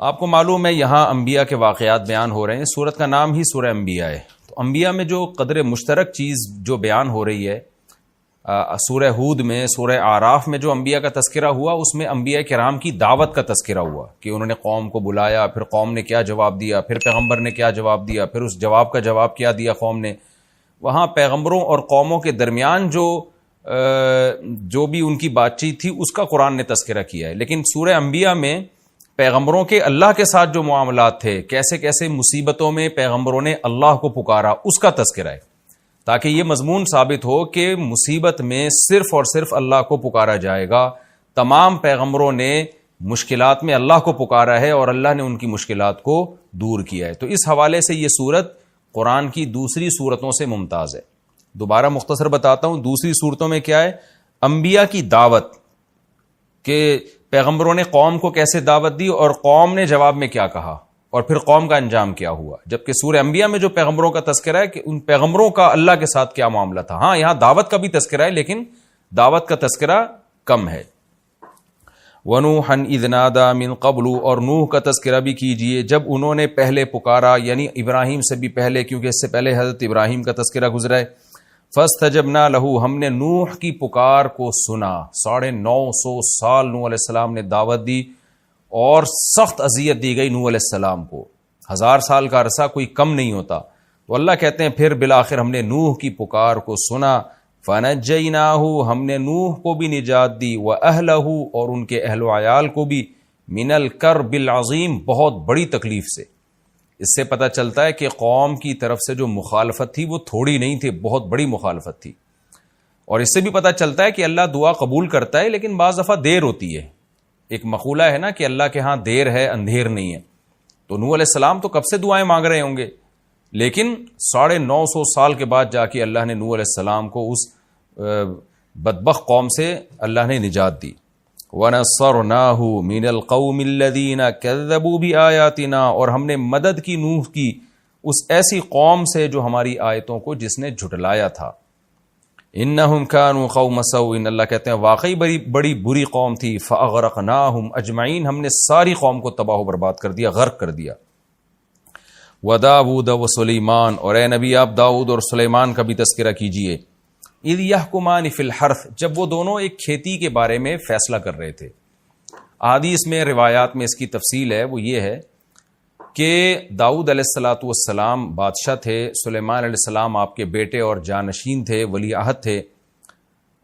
آپ کو معلوم ہے یہاں انبیاء کے واقعات بیان ہو رہے ہیں. سورت کا نام ہی سورہ انبیاء ہے. تو انبیاء میں جو قدر مشترک چیز جو بیان ہو رہی ہے، سورہ ہود میں، سورہ اعراف میں جو انبیاء کا تذکرہ ہوا، اس میں انبیاء کرام کی دعوت کا تذکرہ ہوا کہ انہوں نے قوم کو بلایا، پھر قوم نے کیا جواب دیا، پھر پیغمبر نے کیا جواب دیا، پھر اس جواب کا جواب کیا دیا قوم نے. وہاں پیغمبروں اور قوموں کے درمیان جو بھی ان کی بات چیت تھی اس کا قرآن نے تذکرہ کیا ہے. لیکن سورہ انبیاء میں پیغمبروں کے اللہ کے ساتھ جو معاملات تھے، کیسے کیسے مصیبتوں میں پیغمبروں نے اللہ کو پکارا، اس کا تذکرہ ہے، تاکہ یہ مضمون ثابت ہو کہ مصیبت میں صرف اور صرف اللہ کو پکارا جائے گا. تمام پیغمبروں نے مشکلات میں اللہ کو پکارا ہے اور اللہ نے ان کی مشکلات کو دور کیا ہے. تو اس حوالے سے یہ سورت قرآن کی دوسری سورتوں سے ممتاز ہے. دوبارہ مختصر بتاتا ہوں، دوسری سورتوں میں کیا ہے؟ انبیاء کی دعوت، کہ پیغمبروں نے قوم کو کیسے دعوت دی اور قوم نے جواب میں کیا کہا، اور پھر قوم کا انجام کیا ہوا. جبکہ سورہ انبیاء میں جو پیغمبروں کا تذکرہ ہے کہ ان پیغمبروں کا اللہ کے ساتھ کیا معاملہ تھا. ہاں، یہاں دعوت کا بھی تذکرہ ہے، لیکن دعوت کا تذکرہ کم ہے. وَنُوحًا إِذْ نَادَىٰ مِن قَبْلُ، اور نوح کا تذکرہ بھی کیجئے جب انہوں نے پہلے پکارا، یعنی ابراہیم سے بھی پہلے، کیونکہ اس سے پہلے حضرت ابراہیم کا تذکرہ گزرا ہے. فَاسْتَجَبْنَا لَهُ، ہم نے نوح کی پکار کو سنا. 950 سال نوح علیہ السلام نے دعوت دی اور سخت اذیت دی گئی نوح علیہ السلام کو. 1000 سال کا عرصہ کوئی کم نہیں ہوتا. تو اللہ کہتے ہیں پھر بالآخر ہم نے نوح کی پکار کو سنا. فَنَجَّيْنَاهُ، ہم نے نوح کو بھی نجات دی، وَأَهْلَهُ، اور ان کے اہل و عیال کو بھی، مِنَ الْكَرْبِ الْعَظِيمِ، بہت بڑی تکلیف سے. اس سے پتہ چلتا ہے کہ قوم کی طرف سے جو مخالفت تھی وہ تھوڑی نہیں تھی، بہت بڑی مخالفت تھی. اور اس سے بھی پتہ چلتا ہے کہ اللہ دعا قبول کرتا ہے، لیکن بعض دفعہ دیر ہوتی ہے. ایک مقولہ ہے نا کہ اللہ کے ہاں دیر ہے اندھیر نہیں ہے. تو نوح علیہ السلام تو کب سے دعائیں مانگ رہے ہوں گے، لیکن 950 سال کے بعد جا کے اللہ نے نوح علیہ السلام کو اس بدبخت قوم سے اللہ نے نجات دی. وَنَصَّرْنَاهُ مِنَ الْقَوْمِ الَّذِينَ كَذَّبُوا بِآيَاتِنَا، اور ہم نے مدد کی نوح کی اس ایسی قوم سے جو ہماری آیتوں کو جس نے جھٹلایا تھا. انہم کانوا قوم سوء، اللہ کہتے ہیں واقعی بڑی بری قوم تھی. فاغرقناہم اجمعین، ہم نے ساری قوم کو تباہ و برباد کر دیا، غرق کر دیا. وداؤد وسلیمان، اور اے نبی آپ داؤد اور سلیمان کا بھی تذکرہ کیجئے. اذ یحکمان فی الحرث، جب وہ دونوں ایک کھیتی کے بارے میں فیصلہ کر رہے تھے. احادیث میں، روایات میں اس کی تفصیل ہے، وہ یہ ہے کہ داؤد علیہ السلام بادشاہ تھے، سلیمان علیہ السلام آپ کے بیٹے اور جانشین تھے، ولی عہد تھے.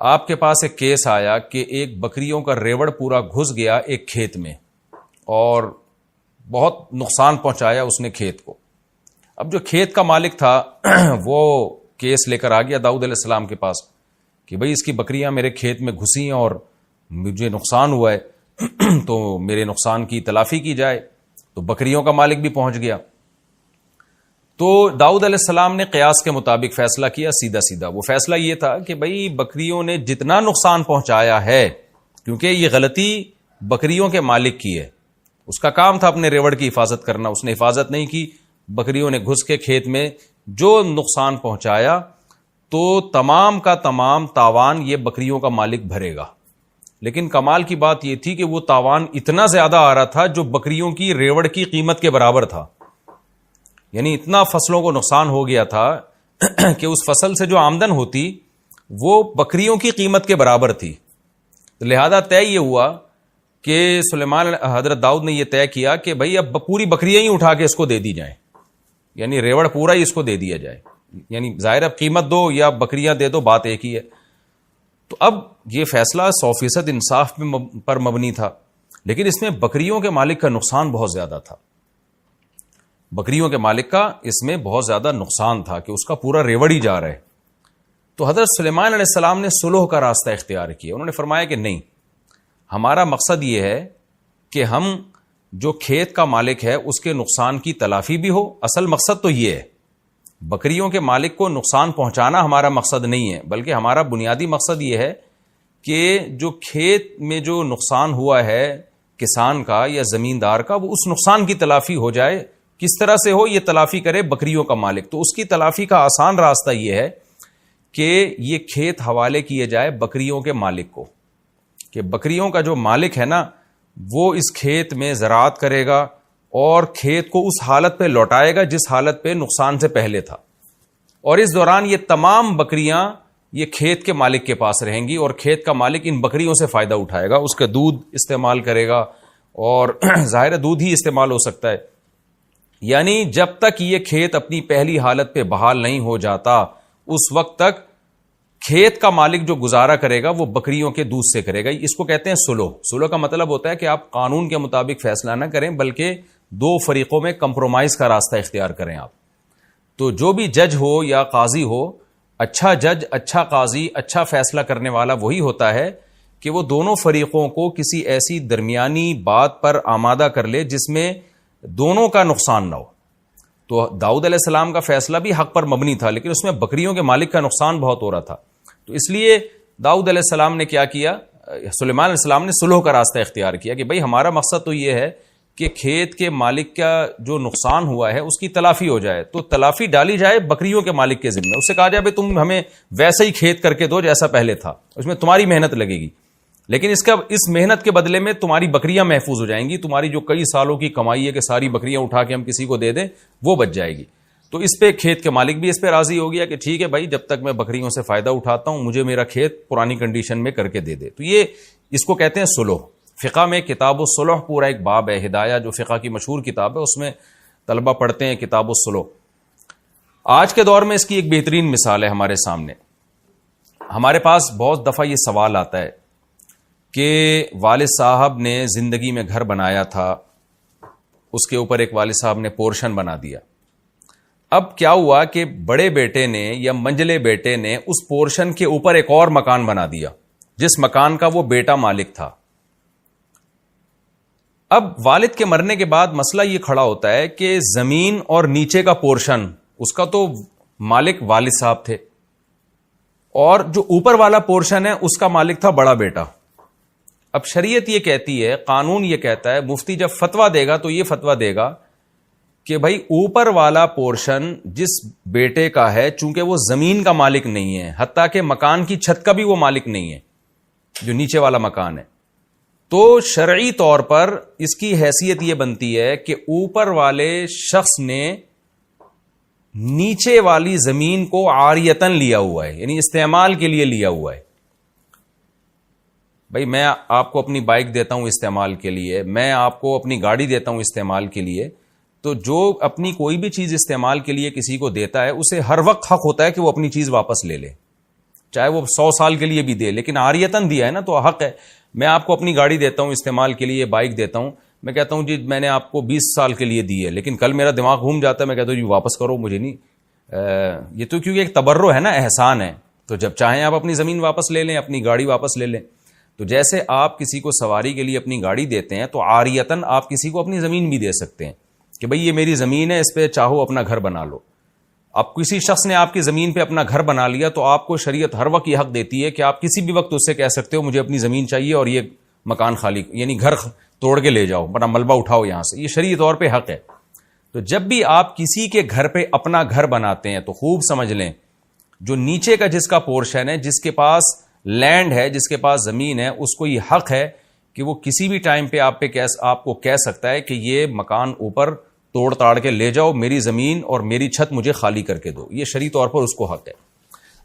آپ کے پاس ایک کیس آیا کہ ایک بکریوں کا ریوڑ پورا گھس گیا ایک کھیت میں اور بہت نقصان پہنچایا اس نے کھیت کو. اب جو کھیت کا مالک تھا وہ کیس لے کر آ گیا داؤد علیہ السلام کے پاس کہ بھئی اس کی بکریاں میرے کھیت میں گھسی ہیں اور مجھے نقصان ہوا ہے تو میرے نقصان کی تلافی کی جائے. تو بکریوں کا مالک بھی پہنچ گیا. تو داؤد علیہ السلام نے قیاس کے مطابق فیصلہ کیا، سیدھا سیدھا. وہ فیصلہ یہ تھا کہ بھئی بکریوں نے جتنا نقصان پہنچایا ہے، کیونکہ یہ غلطی بکریوں کے مالک کی ہے، اس کا کام تھا اپنے ریوڑ کی حفاظت کرنا، اس نے حفاظت نہیں کی، بکریوں نے گھس کے کھیت میں جو نقصان پہنچایا تو تمام کا تمام تاوان یہ بکریوں کا مالک بھرے گا. لیکن کمال کی بات یہ تھی کہ وہ تاوان اتنا زیادہ آ رہا تھا جو بکریوں کی ریوڑ کی قیمت کے برابر تھا. یعنی اتنا فصلوں کو نقصان ہو گیا تھا کہ اس فصل سے جو آمدن ہوتی وہ بکریوں کی قیمت کے برابر تھی. لہذا طے یہ ہوا کہ سلیمان حضرت داؤد نے یہ طے کیا کہ بھئی اب پوری بکریاں ہی اٹھا کے اس کو دے دی جائیں، یعنی ریوڑ پورا ہی اس کو دے دیا جائے. یعنی ظاہر اب قیمت دو یا بکریاں دے دو، بات ایک ہی ہے. تو اب یہ فیصلہ 100% انصاف پر مبنی تھا، لیکن اس میں بکریوں کے مالک کا نقصان بہت زیادہ تھا. بکریوں کے مالک کا اس میں بہت زیادہ نقصان تھا کہ اس کا پورا ریوڑ ہی جا رہا ہے. تو حضرت سلیمان علیہ السلام نے صلح کا راستہ اختیار کیا. انہوں نے فرمایا کہ نہیں، ہمارا مقصد یہ ہے کہ ہم جو کھیت کا مالک ہے اس کے نقصان کی تلافی بھی ہو. اصل مقصد تو یہ ہے، بکریوں کے مالک کو نقصان پہنچانا ہمارا مقصد نہیں ہے، بلکہ ہمارا بنیادی مقصد یہ ہے کہ جو کھیت میں جو نقصان ہوا ہے کسان کا یا زمیندار کا، وہ اس نقصان کی تلافی ہو جائے. کس طرح سے ہو، یہ تلافی کرے بکریوں کا مالک. تو اس کی تلافی کا آسان راستہ یہ ہے کہ یہ کھیت حوالے کیے جائے بکریوں کے مالک کو، کہ بکریوں کا جو مالک ہے نا وہ اس کھیت میں زراعت کرے گا اور کھیت کو اس حالت پہ لوٹائے گا جس حالت پہ نقصان سے پہلے تھا، اور اس دوران یہ تمام بکریاں یہ کھیت کے مالک کے پاس رہیں گی، اور کھیت کا مالک ان بکریوں سے فائدہ اٹھائے گا، اس کا دودھ استعمال کرے گا، اور ظاہر دودھ ہی استعمال ہو سکتا ہے۔ یعنی جب تک یہ کھیت اپنی پہلی حالت پہ بحال نہیں ہو جاتا، اس وقت تک کھیت کا مالک جو گزارا کرے گا وہ بکریوں کے دودھ سے کرے گا۔ اس کو کہتے ہیں سلو۔ سلو کا مطلب ہوتا ہے کہ آپ قانون کے مطابق فیصلہ نہ کریں، بلکہ دو فریقوں میں کمپرومائز کا راستہ اختیار کریں آپ۔ تو جو بھی جج ہو یا قاضی ہو، اچھا جج، اچھا قاضی، اچھا فیصلہ کرنے والا وہی ہوتا ہے کہ وہ دونوں فریقوں کو کسی ایسی درمیانی بات پر آمادہ کر لے جس میں دونوں کا نقصان نہ ہو۔ تو داؤد علیہ السلام کا فیصلہ بھی حق پر مبنی تھا، لیکن اس میں بکریوں کے مالک کا نقصان بہت ہو رہا تھا، تو اس لیے داؤد علیہ السلام نے کیا کیا، سلیمان علیہ السلام نے صلح کا راستہ اختیار کیا کہ بھئی ہمارا مقصد تو یہ ہے کہ کھیت کے مالک کا جو نقصان ہوا ہے اس کی تلافی ہو جائے، تو تلافی ڈالی جائے بکریوں کے مالک کے ذمہ۔ اس سے کہا جائے بھئی تم ہمیں ویسا ہی کھیت کر کے دو جیسا پہلے تھا، اس میں تمہاری محنت لگے گی، لیکن اس محنت کے بدلے میں تمہاری بکریاں محفوظ ہو جائیں گی، تمہاری جو کئی سالوں کی کمائی ہے کہ ساری بکریاں اٹھا کے ہم کسی کو دے دیں وہ بچ جائے گی۔ تو اس پہ کھیت کے مالک بھی اس پہ راضی ہو گیا کہ ٹھیک ہے بھائی، جب تک میں بکریوں سے فائدہ اٹھاتا ہوں مجھے میرا کھیت پرانی کنڈیشن میں کر کے دے دے۔ تو یہ اس کو کہتے ہیں صلح۔ فقہ میں کتاب الصلح پورا ایک باب ہے، ہدایہ جو فقہ کی مشہور کتاب ہے، اس میں طلبہ پڑھتے ہیں کتاب الصلح۔ آج کے دور میں اس کی ایک بہترین مثال ہے ہمارے سامنے۔ ہمارے پاس بہت دفعہ یہ سوال آتا ہے کہ والد صاحب نے زندگی میں گھر بنایا تھا، اس کے اوپر ایک والد صاحب نے پورشن بنا دیا، اب کیا ہوا کہ بڑے بیٹے نے یا منجلے بیٹے نے اس پورشن کے اوپر ایک اور مکان بنا دیا جس مکان کا وہ بیٹا مالک تھا۔ اب والد کے مرنے کے بعد مسئلہ یہ کھڑا ہوتا ہے کہ زمین اور نیچے کا پورشن اس کا تو مالک والد صاحب تھے، اور جو اوپر والا پورشن ہے اس کا مالک تھا بڑا بیٹا۔ اب شریعت یہ کہتی ہے، قانون یہ کہتا ہے، مفتی جب فتویٰ دے گا تو یہ فتویٰ دے گا کہ بھائی اوپر والا پورشن جس بیٹے کا ہے، چونکہ وہ زمین کا مالک نہیں ہے، حتیٰ کہ مکان کی چھت کا بھی وہ مالک نہیں ہے جو نیچے والا مکان ہے، تو شرعی طور پر اس کی حیثیت یہ بنتی ہے کہ اوپر والے شخص نے نیچے والی زمین کو عاریتن لیا ہوا ہے، یعنی استعمال کے لیے لیا ہوا ہے۔ بھائی میں آپ کو اپنی بائک دیتا ہوں استعمال کے لیے، میں آپ کو اپنی گاڑی دیتا ہوں استعمال کے لیے، تو جو اپنی کوئی بھی چیز استعمال کے لیے کسی کو دیتا ہے اسے ہر وقت حق ہوتا ہے کہ وہ اپنی چیز واپس لے لے، چاہے وہ 100 سال کے لیے بھی دے، لیکن عاریتن دیا ہے نا تو حق ہے۔ میں آپ کو اپنی گاڑی دیتا ہوں استعمال کے لیے، بائک دیتا ہوں، میں کہتا ہوں جی میں نے آپ کو 20 سال کے لیے دی ہے، لیکن کل میرا دماغ گھوم جاتا ہے، میں کہتا ہوں جی واپس کرو، مجھے نہیں، یہ تو کیونکہ ایک تبرع ہے نا، احسان ہے، تو جب چاہیں آپ اپنی زمین واپس لے لیں، اپنی گاڑی واپس لے لیں۔ تو جیسے آپ کسی کو سواری کے لیے اپنی گاڑی دیتے ہیں تو عاریتن آپ کسی کو اپنی زمین بھی دے سکتے ہیں کہ بھئی یہ میری زمین ہے، اس پہ چاہو اپنا گھر بنا لو۔ اب کسی شخص نے آپ کی زمین پہ اپنا گھر بنا لیا تو آپ کو شریعت ہر وقت یہ حق دیتی ہے کہ آپ کسی بھی وقت اس سے کہہ سکتے ہو مجھے اپنی زمین چاہیے اور یہ مکان خالی، یعنی گھر توڑ کے لے جاؤ، اپنا ملبہ اٹھاؤ یہاں سے، یہ شرعی طور پہ حق ہے۔ تو جب بھی آپ کسی کے گھر پہ اپنا گھر بناتے ہیں تو خوب سمجھ لیں، جو نیچے کا جس کا پورشن ہے، جس کے پاس لینڈ ہے، جس کے پاس زمین ہے، اس کو یہ حق ہے کہ وہ کسی بھی ٹائم پہ آپ کو کہہ سکتا ہے کہ یہ مکان اوپر توڑ تاڑ کے لے جاؤ، میری زمین اور میری چھت مجھے خالی کر کے دو، یہ شرعی طور پر اس کو حق ہے۔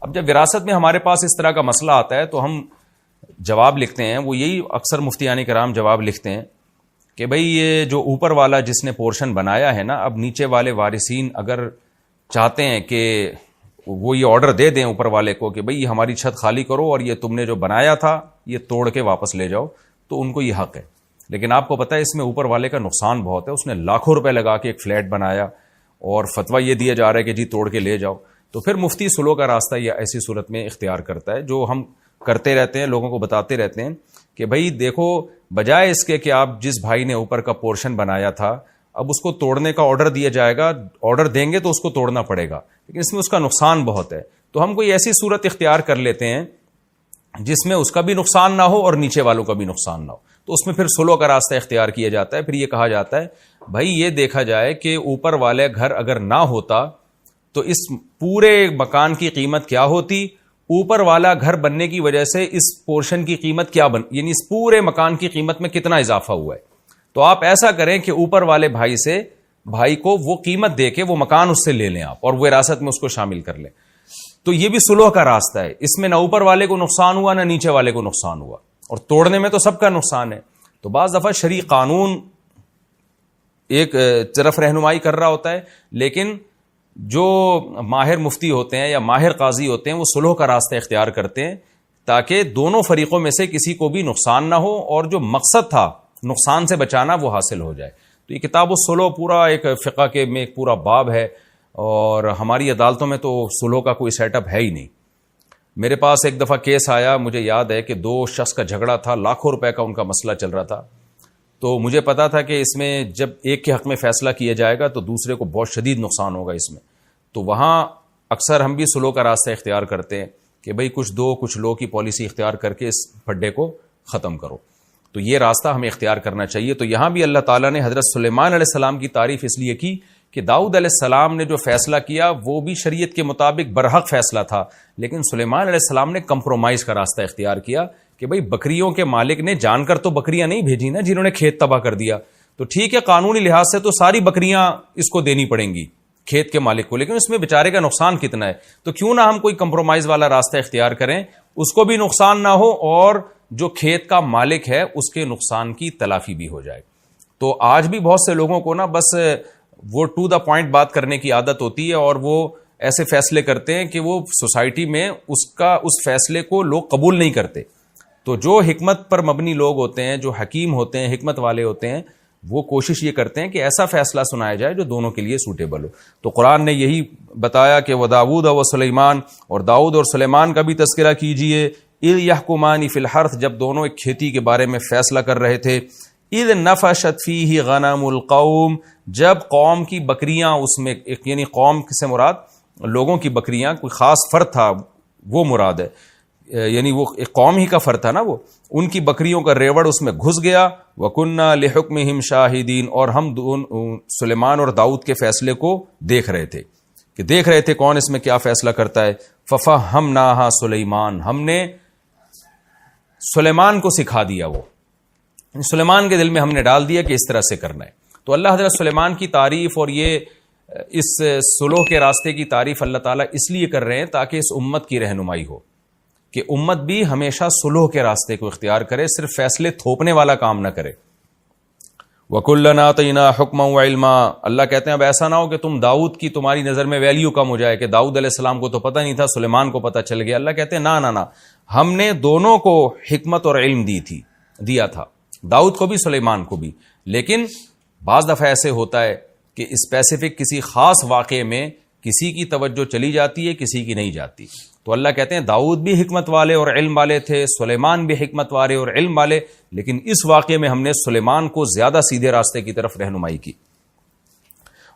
اب جب وراثت میں ہمارے پاس اس طرح کا مسئلہ آتا ہے تو ہم جواب لکھتے ہیں، وہ یہی اکثر مفتیان کرام جواب لکھتے ہیں کہ بھئی یہ جو اوپر والا جس نے پورشن بنایا ہے نا، اب نیچے والے وارثین اگر چاہتے ہیں کہ وہ یہ آرڈر دے دیں اوپر والے کو کہ بھئی یہ ہماری چھت خالی کرو اور یہ تم نے جو بنایا تھا یہ توڑ کے واپس لے جاؤ، تو ان کو یہ حق ہے۔ لیکن آپ کو پتہ ہے اس میں اوپر والے کا نقصان بہت ہے، اس نے لاکھوں روپے لگا کے ایک فلیٹ بنایا اور فتویٰ یہ دیا جا رہا ہے کہ جی توڑ کے لے جاؤ، تو پھر مفتی صلح کا راستہ یہ ایسی صورت میں اختیار کرتا ہے، جو ہم کرتے رہتے ہیں، لوگوں کو بتاتے رہتے ہیں کہ بھئی دیکھو، بجائے اس کے کہ آپ جس بھائی نے اوپر کا پورشن بنایا تھا اب اس کو توڑنے کا آرڈر دیا جائے گا، آرڈر دیں گے تو اس کو توڑنا پڑے گا، لیکن اس میں اس کا نقصان بہت ہے، تو ہم کوئی ایسی صورت اختیار کر لیتے ہیں جس میں اس کا بھی نقصان نہ ہو اور نیچے والوں کا بھی نقصان نہ ہو، تو اس میں پھر صلح کا راستہ اختیار کیا جاتا ہے۔ پھر یہ کہا جاتا ہے بھائی یہ دیکھا جائے کہ اوپر والے گھر اگر نہ ہوتا تو اس پورے مکان کی قیمت کیا ہوتی، اوپر والا گھر بننے کی وجہ سے اس پورشن کی قیمت کیا یعنی اس پورے مکان کی قیمت میں کتنا اضافہ ہوا ہے، تو آپ ایسا کریں کہ اوپر والے بھائی کو وہ قیمت دے کے وہ مکان اس سے لے لیں آپ، اور وہ وراثت میں اس کو شامل کر لیں. تو یہ بھی صلح کا راستہ ہے، اس میں نہ اوپر والے کو نقصان ہوا نہ نیچے والے کو نقصان ہوا، اور توڑنے میں تو سب کا نقصان ہے. تو بعض دفعہ شرعی قانون ایک طرف رہنمائی کر رہا ہوتا ہے، لیکن جو ماہر مفتی ہوتے ہیں یا ماہر قاضی ہوتے ہیں وہ صلح کا راستہ اختیار کرتے ہیں تاکہ دونوں فریقوں میں سے کسی کو بھی نقصان نہ ہو اور جو مقصد تھا نقصان سے بچانا وہ حاصل ہو جائے. تو یہ کتاب الصلح پورا ایک فقہ کے میں ایک پورا باب ہے، اور ہماری عدالتوں میں تو صلح کا کوئی سیٹ اپ ہے ہی نہیں. میرے پاس ایک دفعہ کیس آیا، مجھے یاد ہے کہ 2 شخص کا جھگڑا تھا، لاکھوں روپے کا ان کا مسئلہ چل رہا تھا. تو مجھے پتا تھا کہ اس میں جب ایک کے حق میں فیصلہ کیا جائے گا تو دوسرے کو بہت شدید نقصان ہوگا اس میں. تو وہاں اکثر ہم بھی صلح کا راستہ اختیار کرتے ہیں کہ بھئی کچھ دو کچھ لو کی پالیسی اختیار کر کے اس پھڈے کو ختم کرو. تو یہ راستہ ہمیں اختیار کرنا چاہیے. تو یہاں بھی اللہ تعالیٰ نے حضرت سلیمان علیہ السلام کی تعریف اس لیے کی کہ داؤد علیہ السلام نے جو فیصلہ کیا وہ بھی شریعت کے مطابق برحق فیصلہ تھا، لیکن سلیمان علیہ السلام نے کمپرومائز کا راستہ اختیار کیا کہ بھئی بکریوں کے مالک نے جان کر تو بکریاں نہیں بھیجی نا جنہوں نے کھیت تباہ کر دیا. تو ٹھیک ہے قانونی لحاظ سے تو ساری بکریاں اس کو دینی پڑیں گی کھیت کے مالک کو، لیکن اس میں بیچارے کا نقصان کتنا ہے. تو کیوں نہ ہم کوئی کمپرومائز والا راستہ اختیار کریں، اس کو بھی نقصان نہ ہو اور جو کھیت کا مالک ہے اس کے نقصان کی تلافی بھی ہو جائے. تو آج بھی بہت سے لوگوں کو نا بس وہ ٹو دا پوائنٹ بات کرنے کی عادت ہوتی ہے، اور وہ ایسے فیصلے کرتے ہیں کہ وہ سوسائٹی میں اس فیصلے کو لوگ قبول نہیں کرتے. تو جو حکمت پر مبنی لوگ ہوتے ہیں، جو حکیم ہوتے ہیں، حکمت والے ہوتے ہیں، وہ کوشش یہ کرتے ہیں کہ ایسا فیصلہ سنایا جائے جو دونوں کے لیے سوٹیبل ہو. تو قرآن نے یہی بتایا کہ وَدَاوُودَ وَسُلَيْمَانَ، اور داؤد اور سلیمان کا بھی تذکرہ کیجئے. اِذْ يَحْكُمَانِ فِي الْحَرْثِ، جب دونوں ایک کھیتی کے بارے میں فیصلہ کر رہے تھے. اِذْ نَفَشَتْ فِيهِ غَنَمُ الْقَوْمِ، جب قوم کی بکریاں اس میں، یعنی قوم سے مراد لوگوں کی بکریاں، کوئی خاص فرد تھا وہ مراد ہے، یعنی وہ ایک قوم ہی کا فرد تھا نا، وہ ان کی بکریوں کا ریوڑ اس میں گھس گیا. وَكُنَّا لِحُكْمِهِمْ شَاهِدِينَ، اور ہم سلیمان اور داؤد کے فیصلے کو دیکھ رہے تھے کون اس میں کیا فیصلہ کرتا ہے. فَفَهَّمْنَاهَا سُلَيْمَانَ، ہم نے سلیمان کو سکھا دیا، وہ سلیمان کے دل میں ہم نے ڈال دیا کہ اس طرح سے کرنا ہے. تو اللہ حضرت سلیمان کی تعریف اور یہ اس صلح کے راستے کی تعریف اللہ تعالیٰ اس لیے کر رہے ہیں تاکہ اس امت کی رہنمائی ہو کہ امت بھی ہمیشہ صلح کے راستے کو اختیار کرے، صرف فیصلے تھوپنے والا کام نہ کرے. وَكُلًّا آتَيْنَا حُكْمًا وَعِلْمًا، اللہ کہتے ہیں اب ایسا نہ ہو کہ داؤد کی تمہاری نظر میں ویلیو کم ہو جائے کہ داؤد علیہ السلام کو تو پتہ نہیں تھا، سلیمان کو پتہ چل گیا. اللہ کہتے ہیں نہ، ہم نے دونوں کو حکمت اور علم دیا تھا، داؤد کو بھی سلیمان کو بھی. لیکن بعض دفعہ ایسے ہوتا ہے کہ اسپیسیفک کسی خاص واقعے میں کسی کی توجہ چلی جاتی ہے، کسی کی نہیں جاتی. تو اللہ کہتے ہیں داؤد بھی حکمت والے اور علم والے تھے، سلیمان بھی حکمت والے اور علم والے، لیکن اس واقعے میں ہم نے سلیمان کو زیادہ سیدھے راستے کی طرف رہنمائی کی.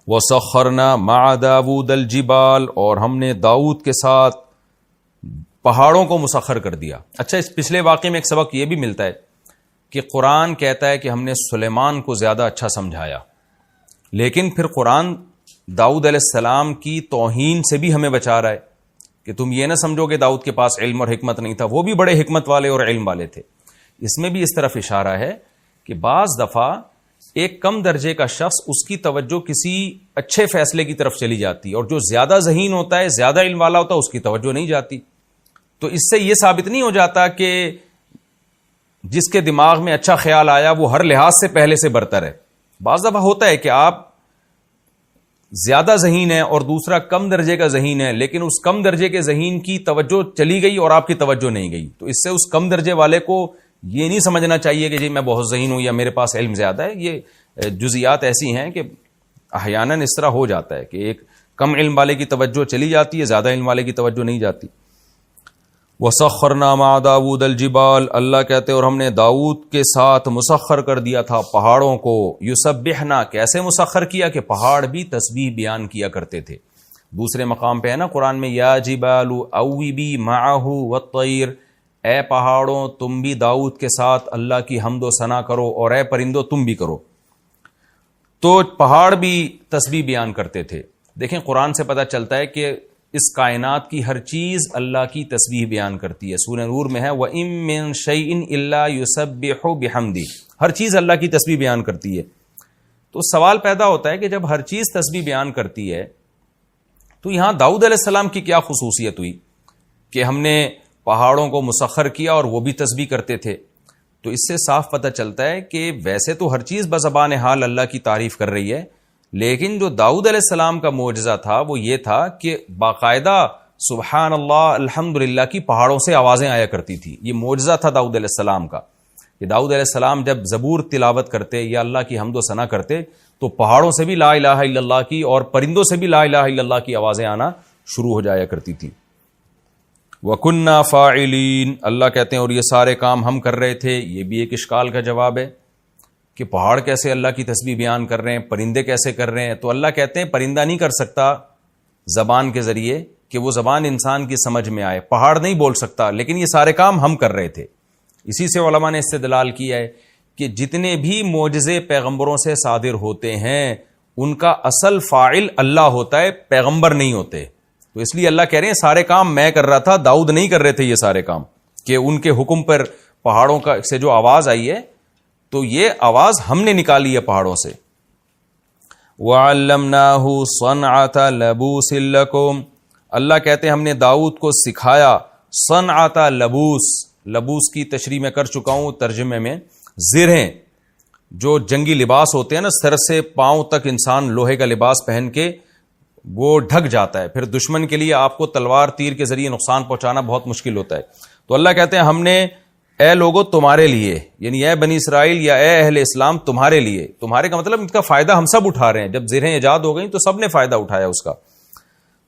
وَسَخَّرْنَا مَعَ دَاوُودَ الْجِبَالَ، اور ہم نے داؤد کے ساتھ پہاڑوں کو مسخر کر دیا. اچھا، اس پچھلے واقعے میں ایک سبق یہ بھی ملتا ہے کہ قرآن کہتا ہے کہ ہم نے سلیمان کو زیادہ اچھا سمجھایا، لیکن پھر قرآن داؤد علیہ السلام کی توہین سے بھی ہمیں بچا رہا ہے کہ تم یہ نہ سمجھو کہ داؤد کے پاس علم اور حکمت نہیں تھا، وہ بھی بڑے حکمت والے اور علم والے تھے. اس میں بھی اس طرف اشارہ ہے کہ بعض دفعہ ایک کم درجے کا شخص، اس کی توجہ کسی اچھے فیصلے کی طرف چلی جاتی، اور جو زیادہ ذہین ہوتا ہے، زیادہ علم والا ہوتا ہے، اس کی توجہ نہیں جاتی. تو اس سے یہ ثابت نہیں ہو جاتا کہ جس کے دماغ میں اچھا خیال آیا وہ ہر لحاظ سے پہلے سے برتر ہے. بعض دفعہ ہوتا ہے کہ آپ زیادہ ذہین ہے اور دوسرا کم درجے کا ذہین ہے، لیکن اس کم درجے کے ذہین کی توجہ چلی گئی اور آپ کی توجہ نہیں گئی. تو اس سے اس کم درجے والے کو یہ نہیں سمجھنا چاہیے کہ جی میں بہت ذہین ہوں یا میرے پاس علم زیادہ ہے. یہ جزیات ایسی ہیں کہ احیاناً اس طرح ہو جاتا ہے کہ ایک کم علم والے کی توجہ چلی جاتی ہے، زیادہ علم والے کی توجہ نہیں جاتی. وَسَخَّرْنَا مَعَ دَاوُودَ الْجِبَالَ، اللہ کہتے اور ہم نے داؤد کے ساتھ مسخر کر دیا تھا پہاڑوں کو. یسبحنا، کیسے مسخر کیا کہ پہاڑ بھی تسبیح بیان کیا کرتے تھے. دوسرے مقام پہ ہے نا قرآن میں، یا جبال اوبی معہ والطیر، اے پہاڑوں تم بھی داؤد کے ساتھ اللہ کی حمد و ثنا کرو، اور اے پرندوں تم بھی کرو. تو پہاڑ بھی تسبیح بیان کرتے تھے. دیکھیں قرآن سے پتہ چلتا ہے کہ اس کائنات کی ہر چیز اللہ کی تسبیح بیان کرتی ہے. سورہ نور میں ہے وَإِن مِّن شَيْءٍ إِلَّا يُسَبِّحُ بِحَمْدِهِ، ہر چیز اللہ کی تسبیح بیان کرتی ہے. تو سوال پیدا ہوتا ہے کہ جب ہر چیز تسبیح بیان کرتی ہے تو یہاں داؤد علیہ السلام کی کیا خصوصیت ہوئی کہ ہم نے پہاڑوں کو مسخر کیا اور وہ بھی تسبیح کرتے تھے؟ تو اس سے صاف پتہ چلتا ہے کہ ویسے تو ہر چیز بزبان حال اللہ کی تعریف کر رہی ہے، لیکن جو داؤد علیہ السلام کا معجزہ تھا وہ یہ تھا کہ باقاعدہ سبحان اللہ الحمدللہ کی پہاڑوں سے آوازیں آیا کرتی تھی. یہ معجزہ تھا داؤد علیہ السلام کا کہ داؤد علیہ السلام جب زبور تلاوت کرتے یا اللہ کی حمد و ثنا کرتے تو پہاڑوں سے بھی لا الہ الا اللہ کی اور پرندوں سے بھی لا الہ الا اللہ کی آوازیں آنا شروع ہو جایا کرتی تھی. وَكُنَّا فَاعِلِينَ، اللہ کہتے ہیں اور یہ سارے کام ہم کر رہے تھے. یہ بھی ایک اشکال کا جواب ہے کہ پہاڑ کیسے اللہ کی تسبیح بیان کر رہے ہیں، پرندے کیسے کر رہے ہیں؟ تو اللہ کہتے ہیں پرندہ نہیں کر سکتا زبان کے ذریعے کہ وہ زبان انسان کی سمجھ میں آئے، پہاڑ نہیں بول سکتا، لیکن یہ سارے کام ہم کر رہے تھے. اسی سے علماء نے استدلال کیا ہے کہ جتنے بھی معجزے پیغمبروں سے صادر ہوتے ہیں ان کا اصل فاعل اللہ ہوتا ہے، پیغمبر نہیں ہوتے. تو اس لیے اللہ کہہ رہے ہیں سارے کام میں کر رہا تھا، داؤد نہیں کر رہے تھے یہ سارے کام، کہ ان کے حکم پر پہاڑوں کا سے جو آواز آئی ہے تو یہ آواز ہم نے نکالی ہے پہاڑوں سے. وَعَلَّمْنَاهُ صَنْعَةَ لَبُوسٍ لَكُمْ، اللہ کہتے ہیں ہم نے داؤد کو سکھایا صنعۃ لبوس. لبوس کی تشریح میں کر چکا ہوں ترجمے میں. زرہیں جو جنگی لباس ہوتے ہیں نا، سر سے پاؤں تک انسان لوہے کا لباس پہن کے وہ ڈھک جاتا ہے، پھر دشمن کے لیے آپ کو تلوار تیر کے ذریعے نقصان پہنچانا بہت مشکل ہوتا ہے. تو اللہ کہتے ہیں ہم نے اے لوگو تمہارے لیے، یعنی اے بنی اسرائیل یا اے اہل اسلام تمہارے لیے، تمہارے کا مطلب ان کا فائدہ ہم سب اٹھا رہے ہیں. جب زرہیں ایجاد ہو گئیں تو سب نے فائدہ اٹھایا اس کا.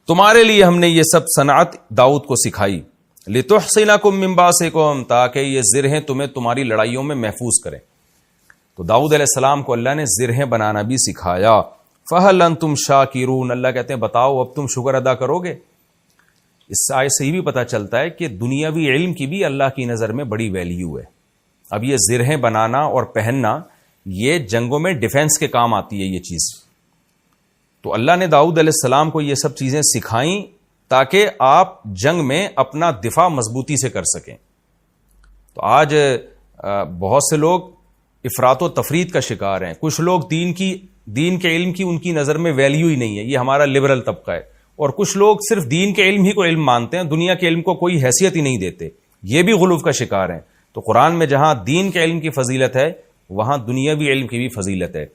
تمہارے لیے ہم نے یہ سب صنعت داؤد کو سکھائی. لِتُحْصِنَكُم مِّن بَأْسِكُم، تاکہ یہ زرہیں تمہیں تمہاری لڑائیوں میں محفوظ کریں. تو داؤد علیہ السلام کو اللہ نے زرہیں بنانا بھی سکھایا. فَهَلْ أَنْتُمْ شَاكِرُونَ، اللہ کہتے ہیں بتاؤ اب تم شکر ادا کرو گے. اس آیت سے یہ بھی پتہ چلتا ہے کہ دنیاوی علم کی بھی اللہ کی نظر میں بڑی ویلیو ہے. اب یہ زرہیں بنانا اور پہننا یہ جنگوں میں ڈیفنس کے کام آتی ہے یہ چیز. تو اللہ نے داؤد علیہ السلام کو یہ سب چیزیں سکھائیں تاکہ آپ جنگ میں اپنا دفاع مضبوطی سے کر سکیں. تو آج بہت سے لوگ افراط و تفرید کا شکار ہیں. کچھ لوگ دین کے علم کی ان کی نظر میں ویلیو ہی نہیں ہے، یہ ہمارا لبرل طبقہ ہے. اور کچھ لوگ صرف دین کے علم ہی کو علم مانتے ہیں، دنیا کے علم کو کوئی حیثیت ہی نہیں دیتے. یہ بھی غلو کا شکار ہیں. تو قرآن میں جہاں دین کے علم کی فضیلت ہے وہاں دنیاوی علم کی بھی فضیلت ہے.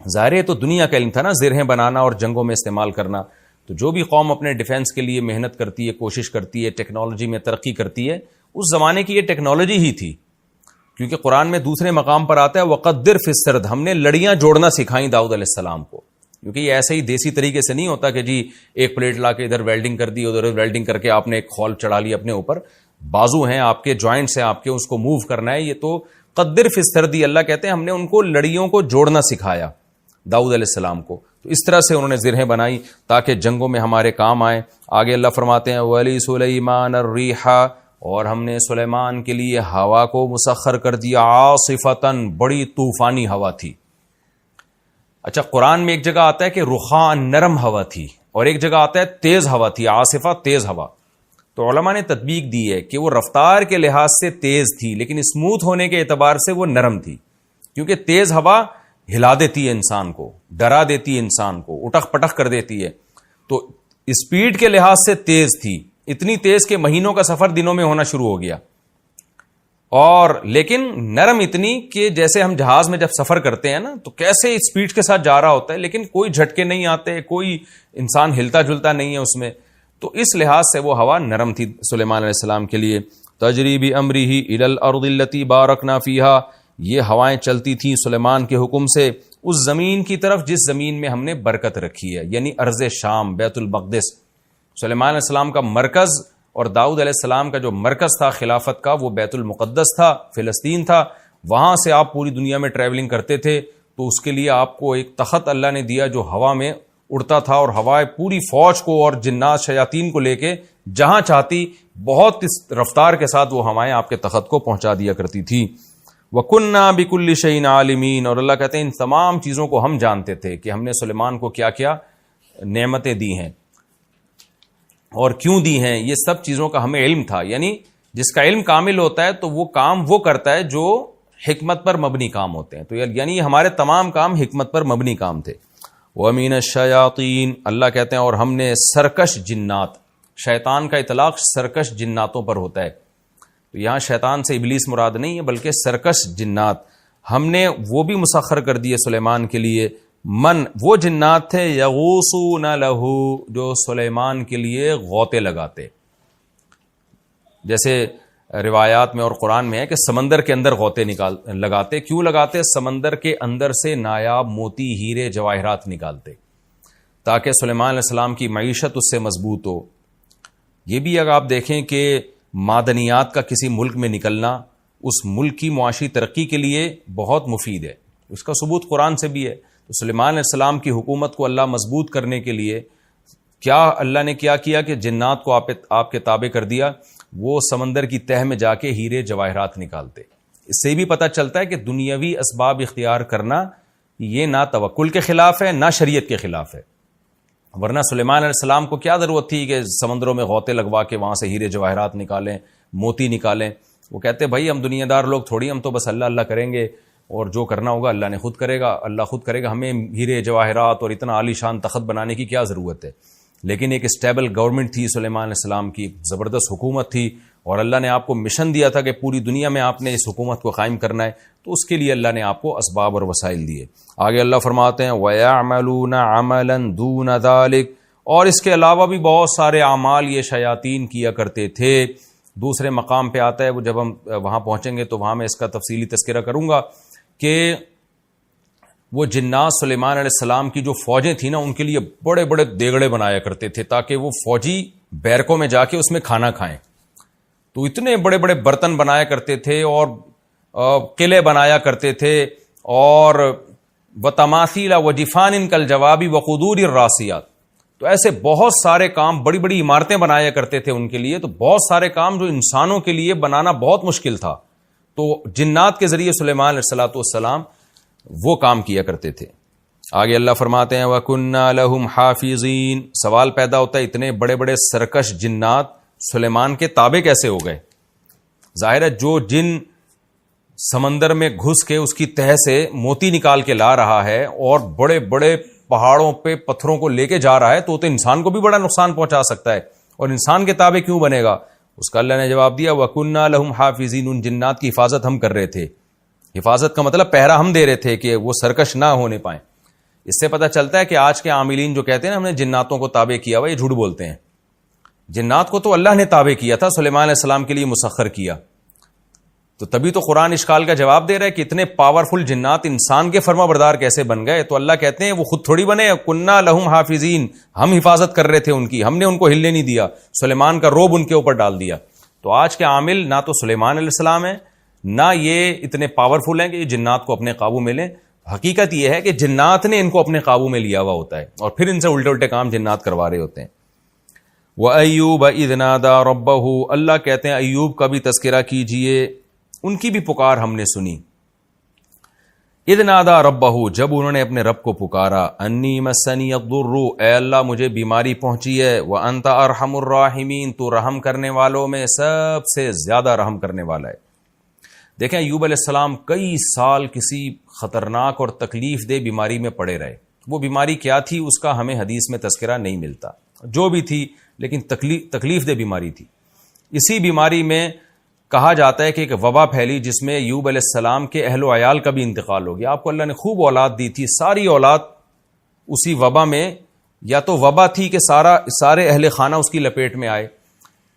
ظاہر ہے تو دنیا کا علم تھا نا، زرہیں بنانا اور جنگوں میں استعمال کرنا. تو جو بھی قوم اپنے ڈیفنس کے لیے محنت کرتی ہے، کوشش کرتی ہے، ٹیکنالوجی میں ترقی کرتی ہے، اس زمانے کی یہ ٹیکنالوجی ہی تھی. کیونکہ قرآن میں دوسرے مقام پر آتا ہے وَقَدِّرْ فِي السَّرْدِ، ہم نے لڑیاں جوڑنا سکھائیں داؤد علیہ السلام کو. کیونکہ یہ ایسے ہی دیسی طریقے سے نہیں ہوتا کہ جی ایک پلیٹ لا کے ادھر ویلڈنگ کر دی، ادھر ویلڈنگ کر کے آپ نے ایک خول چڑھا لی اپنے اوپر. بازو ہیں آپ کے، جوائنٹس ہیں آپ کے، اس کو موو کرنا ہے. یہ تو قدر فی السرد، اللہ کہتے ہیں ہم نے ان کو لڑیوں کو جوڑنا سکھایا داؤد علیہ السلام کو. تو اس طرح سے انہوں نے زرہیں بنائی تاکہ جنگوں میں ہمارے کام آئیں. آگے اللہ فرماتے ہیں وَلِي سُلَيْمَانَ الرِّيحَ، اور ہم نے سلیمان کے لیے ہوا کو مسخر کر دیا عاصفۃً، بڑی طوفانی ہوا تھی. اچھا قرآن میں ایک جگہ آتا ہے کہ رخاء، نرم ہوا تھی، اور ایک جگہ آتا ہے تیز ہوا تھی، عاصفہ تیز ہوا. تو علماء نے تطبیق دی ہے کہ وہ رفتار کے لحاظ سے تیز تھی لیکن اسموتھ ہونے کے اعتبار سے وہ نرم تھی. کیونکہ تیز ہوا ہلا دیتی ہے انسان کو، ڈرا دیتی ہے انسان کو، اٹک پٹک کر دیتی ہے. تو اسپیڈ کے لحاظ سے تیز تھی، اتنی تیز کہ مہینوں کا سفر دنوں میں ہونا شروع ہو گیا. اور لیکن نرم اتنی کہ جیسے ہم جہاز میں جب سفر کرتے ہیں نا تو کیسے اسپیڈ کے ساتھ جا رہا ہوتا ہے لیکن کوئی جھٹکے نہیں آتے، کوئی انسان ہلتا جلتا نہیں ہے اس میں. تو اس لحاظ سے وہ ہوا نرم تھی سلیمان علیہ السلام کے لیے. تجری بامرہ الی الارض التی بارکنا فیہا، یہ ہوائیں چلتی تھیں سلیمان کے حکم سے اس زمین کی طرف جس زمین میں ہم نے برکت رکھی ہے، یعنی ارض شام، بیت المقدس. سلیمان علیہ السلام کا مرکز اور داؤد علیہ السلام کا جو مرکز تھا خلافت کا وہ بیت المقدس تھا، فلسطین تھا. وہاں سے آپ پوری دنیا میں ٹریولنگ کرتے تھے تو اس کے لیے آپ کو ایک تخت اللہ نے دیا جو ہوا میں اڑتا تھا، اور ہوائیں پوری فوج کو اور جنات شیاطین کو لے کے جہاں چاہتی بہت اس رفتار کے ساتھ وہ ہوائیں آپ کے تخت کو پہنچا دیا کرتی تھی. وَكُنَّا بِكُلِّ شَيْءٍ عَالِمِينَ، اور اللہ کہتے ہیں ان تمام چیزوں کو ہم جانتے تھے کہ ہم نے سلیمان کو کیا کیا نعمتیں دی ہیں. اور کیوں دی ہیں، یہ سب چیزوں کا ہمیں علم تھا. یعنی جس کا علم کامل ہوتا ہے تو وہ کام وہ کرتا ہے جو حکمت پر مبنی کام ہوتے ہیں. تو یعنی ہمارے تمام کام حکمت پر مبنی کام تھے. وَمِنَ الشَّيَاطِينَ، اللہ کہتے ہیں اور ہم نے سرکش جنات، شیطان کا اطلاق سرکش جناتوں پر ہوتا ہے. تو یہاں شیطان سے ابلیس مراد نہیں ہے بلکہ سرکش جنات ہم نے وہ بھی مسخر کر دیے سلیمان کے لیے. من، وہ جنات تھے یغوصون لہو، جو سلیمان کے لیے غوطے لگاتے. جیسے روایات میں اور قرآن میں ہے کہ سمندر کے اندر غوطے لگاتے. کیوں لگاتے؟ سمندر کے اندر سے نایاب موتی، ہیرے، جواہرات نکالتے تاکہ سلیمان علیہ السلام کی معیشت اس سے مضبوط ہو. یہ بھی اگر آپ دیکھیں کہ معدنیات کا کسی ملک میں نکلنا اس ملک کی معاشی ترقی کے لیے بہت مفید ہے. اس کا ثبوت قرآن سے بھی ہے. تو سلیمان علیہ السلام کی حکومت کو اللہ مضبوط کرنے کے لیے کیا اللہ نے کیا کہ جنات کو آپ کے تابع کر دیا. وہ سمندر کی تہ میں جا کے ہیرے جواہرات نکالتے. اس سے بھی پتہ چلتا ہے کہ دنیاوی اسباب اختیار کرنا یہ نہ توکل کے خلاف ہے نہ شریعت کے خلاف ہے. ورنہ سلیمان علیہ السلام کو کیا ضرورت تھی کہ سمندروں میں غوطے لگوا کے وہاں سے ہیرے جواہرات نکالیں، موتی نکالیں. وہ کہتے بھائی ہم دنیا دار لوگ تھوڑی، ہم تو بس اللہ اللہ کریں گے اور جو کرنا ہوگا اللہ نے خود کرے گا، اللہ خود کرے گا. ہمیں ہیرے جواہرات اور اتنا عالی شان تخت بنانے کی کیا ضرورت ہے. لیکن ایک اسٹیبل گورنمنٹ تھی سلیمان علیہ السلام کی، زبردست حکومت تھی، اور اللہ نے آپ کو مشن دیا تھا کہ پوری دنیا میں آپ نے اس حکومت کو قائم کرنا ہے. تو اس کے لیے اللہ نے آپ کو اسباب اور وسائل دیے. آگے اللہ فرماتے ہیں وَيَعْمَلُونَ عَمَلًا دُونَ ذَلِكَ، اور اس کے علاوہ بھی بہت سارے اعمال یہ شیاطین کیا کرتے تھے. دوسرے مقام پہ آتا ہے، وہ جب ہم وہاں پہنچیں گے تو وہاں میں اس کا تفصیلی تذکرہ کروں گا کہ وہ جنات سلیمان علیہ السلام کی جو فوجیں تھیں نا، ان کے لیے بڑے بڑے دیگڑے بنایا کرتے تھے تاکہ وہ فوجی بیرکوں میں جا کے اس میں کھانا کھائیں. تو اتنے بڑے بڑے برتن بنایا کرتے تھے اور قلعے بنایا کرتے تھے، اور وتماثیل وجفان کالجواب وقدور الراسیات. تو ایسے بہت سارے کام، بڑی بڑی عمارتیں بنایا کرتے تھے ان کے لیے. تو بہت سارے کام جو انسانوں کے لیے بنانا بہت مشکل تھا، تو جنات کے ذریعے سلیمان علیہ السلام وہ کام کیا کرتے تھے. آگے اللہ فرماتے ہیں وَكُنَّا لَهُمْ حَافِظِينَ. سوال پیدا ہوتا ہے اتنے بڑے بڑے سرکش جنات سلیمان کے تابع کیسے ہو گئے؟ ظاہر ہے جو جن سمندر میں گھس کے اس کی تہ سے موتی نکال کے لا رہا ہے اور بڑے بڑے پہاڑوں پہ پتھروں کو لے کے جا رہا ہے تو انسان کو بھی بڑا نقصان پہنچا سکتا ہے، اور انسان کے تابع کیوں بنے گا؟ اس کا اللہ نے جواب دیا وَكُنَّا لَهُمْ حَافِظِينَ. ان جنات کی حفاظت ہم کر رہے تھے. حفاظت کا مطلب پہرا ہم دے رہے تھے کہ وہ سرکش نہ ہونے پائیں. اس سے پتہ چلتا ہے کہ آج کے عاملین جو کہتے ہیں نا ہم نے جناتوں کو تابع کیا ہوا، یہ جھوٹ بولتے ہیں. جنات کو تو اللہ نے تابع کیا تھا، سلیمان علیہ السلام کے لیے مسخر کیا. تو تبھی تو قرآن اشکال کا جواب دے رہا ہے کہ اتنے پاورفل جنات انسان کے فرما بردار کیسے بن گئے. تو اللہ کہتے ہیں وہ خود تھوڑی بنے، کنا لہم حافظین، ہم حفاظت کر رہے تھے ان کی، ہم نے ان کو ہلنے نہیں دیا، سلیمان کا روب ان کے اوپر ڈال دیا. تو آج کے عامل نہ تو سلیمان علیہ السلام ہیں نہ یہ اتنے پاورفل ہیں کہ یہ جنات کو اپنے قابو میں لیں. حقیقت یہ ہے کہ جنات نے ان کو اپنے قابو میں لیا ہوا ہوتا ہے اور پھر ان سے الٹے الٹے کام جنات کروا رہے ہوتے ہیں. وَأَيُّوبَ إِذْ نَادَىٰ رَبَّهُ. اللہ کہتے ہیں ایوب کا بھی تذکرہ کیجئے، ان کی بھی پکار ہم نے سنی. اذ نادى ربه، جب انہوں نے اپنے رب کو پکارا. انی مسنی الضر، اے اللہ مجھے بیماری پہنچی ہے. وانت ارحم الراحمین، تو رحم کرنے والوں میں سب سے زیادہ رحم کرنے والا ہے. دیکھیں ایوب علیہ السلام کئی سال کسی خطرناک اور تکلیف دہ بیماری میں پڑے رہے. وہ بیماری کیا تھی اس کا ہمیں حدیث میں تذکرہ نہیں ملتا، جو بھی تھی لیکن تکلیف دہ بیماری تھی. اسی بیماری میں کہا جاتا ہے کہ ایک وبا پھیلی جس میں ایوب علیہ السلام کے اہل و عیال کا بھی انتقال ہو گیا. آپ کو اللہ نے خوب اولاد دی تھی، ساری اولاد اسی وبا میں، یا تو وبا تھی کہ سارے اہل خانہ اس کی لپیٹ میں آئے،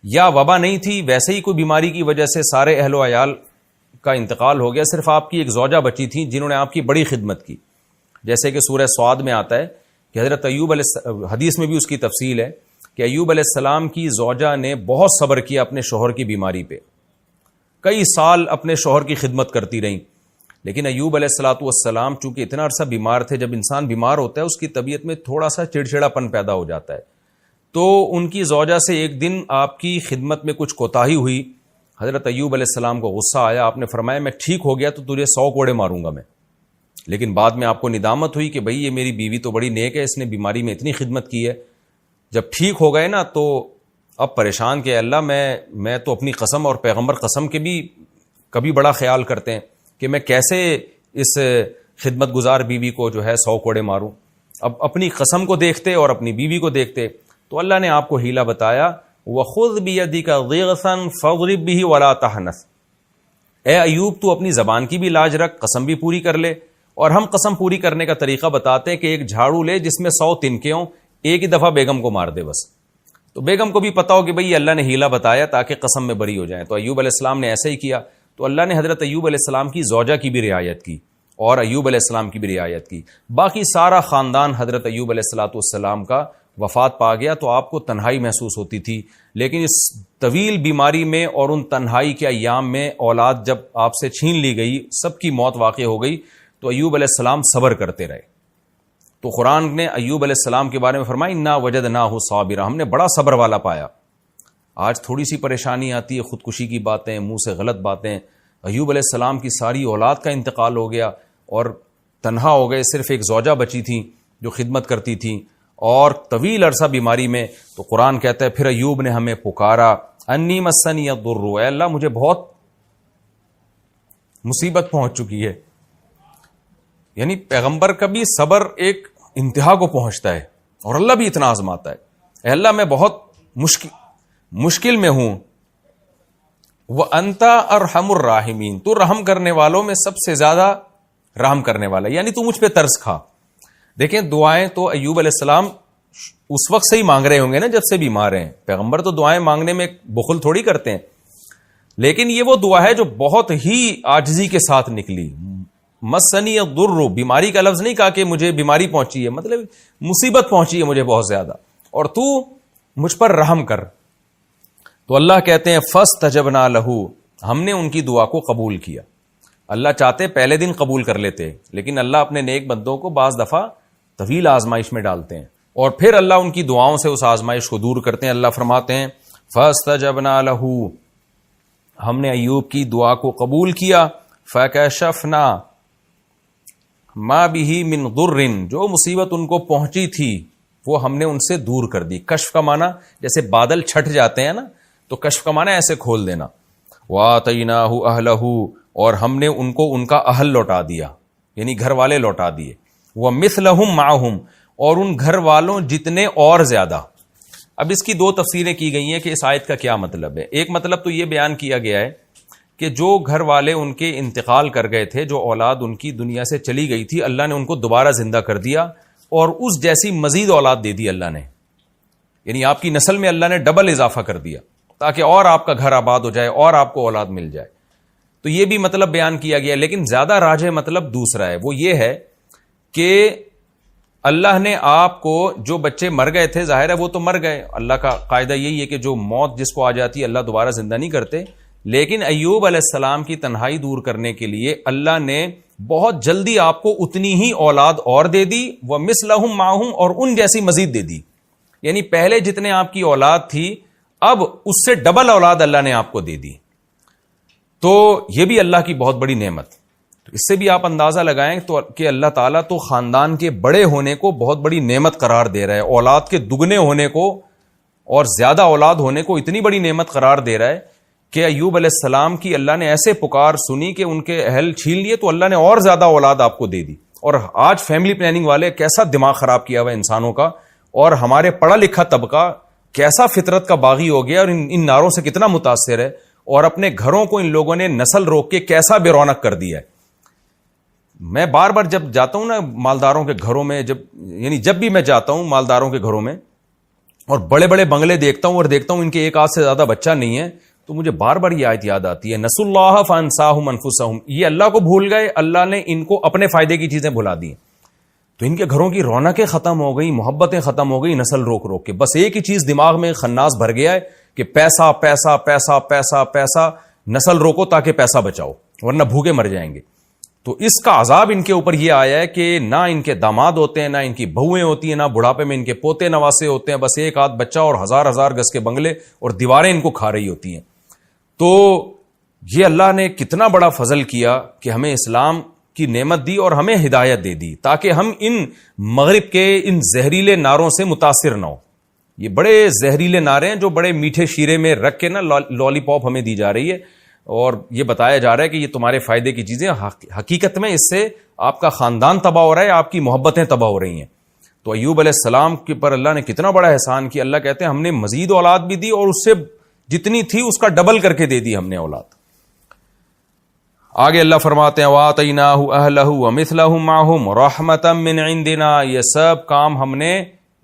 یا وبا نہیں تھی، ویسے ہی کوئی بیماری کی وجہ سے سارے اہل و عیال کا انتقال ہو گیا. صرف آپ کی ایک زوجہ بچی تھی جنہوں نے آپ کی بڑی خدمت کی. جیسے کہ سورہ سعد میں آتا ہے کہ حضرت ایوب حدیث میں بھی اس کی تفصیل ہے کہ ایوب علیہ السلام کی زوجہ نے بہت صبر کیا اپنے شوہر کی بیماری پہ، کئی سال اپنے شوہر کی خدمت کرتی رہیں. لیکن ایوب علیہ السلام چونکہ اتنا عرصہ بیمار تھے، جب انسان بیمار ہوتا ہے اس کی طبیعت میں تھوڑا سا چڑچڑا پن پیدا ہو جاتا ہے. تو ان کی زوجہ سے ایک دن آپ کی خدمت میں کچھ کوتاہی ہوئی. حضرت ایوب علیہ السلام کو غصہ آیا، آپ نے فرمایا میں ٹھیک ہو گیا تو تجھے 100 کوڑے ماروں گا میں. لیکن بعد میں آپ کو ندامت ہوئی کہ بھئی یہ میری بیوی تو بڑی نیک ہے، اس نے بیماری میں اتنی خدمت کی ہے. جب ٹھیک ہو گئے نا تو اب پریشان کہ اللہ میں تو اپنی قسم اور پیغمبر قسم کے بھی کبھی بڑا خیال کرتے ہیں کہ میں کیسے اس خدمت گزار بیوی کو جو ہے 100 کوڑے ماروں. اب اپنی قسم کو دیکھتے اور اپنی بیوی کو دیکھتے تو اللہ نے آپ کو ہیلا بتایا, وَخُذْ بِيَدِكَ ضِغْثًا فَاضْرِب بِهِ وَلَا تَحْنَثْ. اے ایوب تو اپنی زبان کی بھی لاج رکھ, قسم بھی پوری کر لے. اور ہم قسم پوری کرنے کا طریقہ بتاتے ہیں کہ ایک جھاڑو لے جس میں 100 تنکے ہوں, ایک ہی دفعہ بیگم کو مار دے بس. تو بیگم کو بھی پتا ہو کہ بھئی اللہ نے ہیلا بتایا تاکہ قسم میں بری ہو جائیں. تو ایوب علیہ السلام نے ایسا ہی کیا. تو اللہ نے حضرت ایوب علیہ السلام کی زوجہ کی بھی رعایت کی اور ایوب علیہ السلام کی بھی رعایت کی. باقی سارا خاندان حضرت ایوب علیہ السلام کا وفات پا گیا. تو آپ کو تنہائی محسوس ہوتی تھی, لیکن اس طویل بیماری میں اور ان تنہائی کے ایام میں اولاد جب آپ سے چھین لی گئی, سب کی موت واقع ہو گئی, تو ایوب علیہ السلام صبر کرتے رہے. تو قرآن نے ایوب علیہ السلام کے بارے میں فرمایا انا وجدناہ صابرا, ہم نے بڑا صبر والا پایا. آج تھوڑی سی پریشانی آتی ہے, خودکشی کی باتیں, منہ سے غلط باتیں. ایوب علیہ السلام کی ساری اولاد کا انتقال ہو گیا اور تنہا ہو گئے, صرف ایک زوجہ بچی تھی جو خدمت کرتی تھی, اور طویل عرصہ بیماری میں. تو قرآن کہتا ہے پھر ایوب نے ہمیں پکارا, انی مسنی الضر, اے اللہ مجھے بہت مصیبت پہنچ چکی ہے. یعنی پیغمبر کا بھی صبر ایک انتہا کو پہنچتا ہے اور اللہ بھی اتنا آزماتا ہے. اے اللہ میں بہت مشکل میں ہوں. وَأَنْتَ أَرْحَمُ الرَّاحِمِينَ, تو رحم کرنے والوں میں سب سے زیادہ رحم کرنے والا, یعنی تو مجھ پہ ترس کھا. دیکھیں دعائیں تو ایوب علیہ السلام اس وقت سے ہی مانگ رہے ہوں گے نا جب سے بیمار ہیں. پیغمبر تو دعائیں مانگنے میں بخل تھوڑی کرتے ہیں, لیکن یہ وہ دعا ہے جو بہت ہی عاجزی کے ساتھ نکلی. مسنی الضر, بیماری کا لفظ نہیں کہا کہ مجھے بیماری پہنچی ہے, مطلب مصیبت پہنچی ہے مجھے بہت زیادہ, اور تو مجھ پر رحم کر. تو اللہ کہتے ہیں فاستجبنا لہ, ہم نے ان کی دعا کو قبول کیا. اللہ چاہتے پہلے دن قبول کر لیتے, لیکن اللہ اپنے نیک بندوں کو بعض دفعہ طویل آزمائش میں ڈالتے ہیں اور پھر اللہ ان کی دعاؤں سے اس آزمائش کو دور کرتے ہیں. اللہ فرماتے ہیں فاستجبنا لہ, ہم نے ایوب کی دعا کو قبول کیا. فکشفنا ما بہ من ضر, جو مصیبت ان کو پہنچی تھی وہ ہم نے ان سے دور کر دی. کشف کا معنی جیسے بادل چھٹ جاتے ہیں نا, تو کشف کا معنی ایسے کھول دینا. وَآتَيْنَاهُ أَهْلَهُ, اور ہم نے ان کو ان کا اہل لوٹا دیا, یعنی گھر والے لوٹا دیے. وَمِثْلَهُمْ مَعَهُمْ, اور ان گھر والوں جتنے اور زیادہ. اب اس کی دو تفسیریں کی گئی ہیں کہ اس آیت کا کیا مطلب ہے. ایک مطلب تو یہ بیان کیا گیا ہے کہ جو گھر والے ان کے انتقال کر گئے تھے, جو اولاد ان کی دنیا سے چلی گئی تھی, اللہ نے ان کو دوبارہ زندہ کر دیا اور اس جیسی مزید اولاد دے دی اللہ نے. یعنی آپ کی نسل میں اللہ نے ڈبل اضافہ کر دیا تاکہ اور آپ کا گھر آباد ہو جائے اور آپ کو اولاد مل جائے. تو یہ بھی مطلب بیان کیا گیا, لیکن زیادہ راجح مطلب دوسرا ہے. وہ یہ ہے کہ اللہ نے آپ کو, جو بچے مر گئے تھے ظاہر ہے وہ تو مر گئے, اللہ کا قاعدہ یہی ہے کہ جو موت جس کو آ جاتی ہے اللہ دوبارہ زندہ نہیں کرتے. لیکن ایوب علیہ السلام کی تنہائی دور کرنے کے لیے اللہ نے بہت جلدی آپ کو اتنی ہی اولاد اور دے دی. وَمِثْلَهُمْ مَعَهُمْ, اور ان جیسی مزید دے دی. یعنی پہلے جتنے آپ کی اولاد تھی اب اس سے ڈبل اولاد اللہ نے آپ کو دے دی. تو یہ بھی اللہ کی بہت بڑی نعمت. تو اس سے بھی آپ اندازہ لگائیں تو کہ اللہ تعالیٰ تو خاندان کے بڑے ہونے کو بہت بڑی نعمت قرار دے رہا ہے, اولاد کے دگنے ہونے کو اور زیادہ اولاد ہونے کو اتنی بڑی نعمت قرار دے رہا ہے کہ ایوب علیہ السلام کی اللہ نے ایسے پکار سنی کہ ان کے اہل چھین لیے تو اللہ نے اور زیادہ اولاد آپ کو دے دی. اور آج فیملی پلاننگ والے کیسا دماغ خراب کیا ہوا انسانوں کا, اور ہمارے پڑھا لکھا طبقہ کیسا فطرت کا باغی ہو گیا اور ان نعروں سے کتنا متاثر ہے, اور اپنے گھروں کو ان لوگوں نے نسل روک کے کیسا بے رونق کر دیا ہے. میں بار بار جب جاتا ہوں نا مالداروں کے گھروں میں, جب بھی میں جاتا ہوں مالداروں کے گھروں میں اور بڑے بڑے بنگلے دیکھتا ہوں اور دیکھتا ہوں ان کے ایک آدھ سے زیادہ بچہ نہیں ہے, تو مجھے بار بار یہ آیت یاد آتی ہے, نسوا اللہ فانساہم انفسہم, یہ اللہ کو بھول گئے, اللہ نے ان کو اپنے فائدے کی چیزیں بھلا دی. تو ان کے گھروں کی رونقیں ختم ہو گئی, محبتیں ختم ہو گئی, نسل روک روک کے. بس ایک ہی چیز دماغ میں خناس بھر گیا ہے کہ پیسہ پیسہ پیسہ پیسہ پیسہ, نسل روکو تاکہ پیسہ بچاؤ ورنہ بھوکے مر جائیں گے. تو اس کا عذاب ان کے اوپر یہ آیا ہے کہ نہ ان کے داماد ہوتے ہیں, نہ ان کی بہویں ہوتی ہیں, نہ بڑھاپے میں ان کے پوتے نواسے ہوتے ہیں, بس ایک آدھ بچہ اور ہزار ہزار گز کے بنگلے اور دیواریں ان کو کھا رہی ہوتی ہیں. تو یہ اللہ نے کتنا بڑا فضل کیا کہ ہمیں اسلام کی نعمت دی اور ہمیں ہدایت دے دی تاکہ ہم ان مغرب کے ان زہریلے ناروں سے متاثر نہ ہو. یہ بڑے زہریلے نعرے ہیں جو بڑے میٹھے شیرے میں رکھ کے نا لالی پاپ ہمیں دی جا رہی ہے، اور یہ بتایا جا رہا ہے کہ یہ تمہارے فائدے کی چیزیں، حقیقت میں اس سے آپ کا خاندان تباہ ہو رہا ہے، آپ کی محبتیں تباہ ہو رہی ہیں۔ تو ایوب علیہ السلام کے پر اللہ نے کتنا بڑا احسان کیا، اللہ کہتے ہیں ہم نے مزید اولاد بھی دی اور اس سے جتنی تھی اس کا ڈبل کر کے دے دی ہم نے اولاد۔ آگے اللہ فرماتے ہیں وَآتَيْنَاهُ أَهْلَهُ وَمِثْلَهُمْ مَعَهُمْ رَحْمَةً مِّنْ عِنْدِنَا، یہ سب کام ہم نے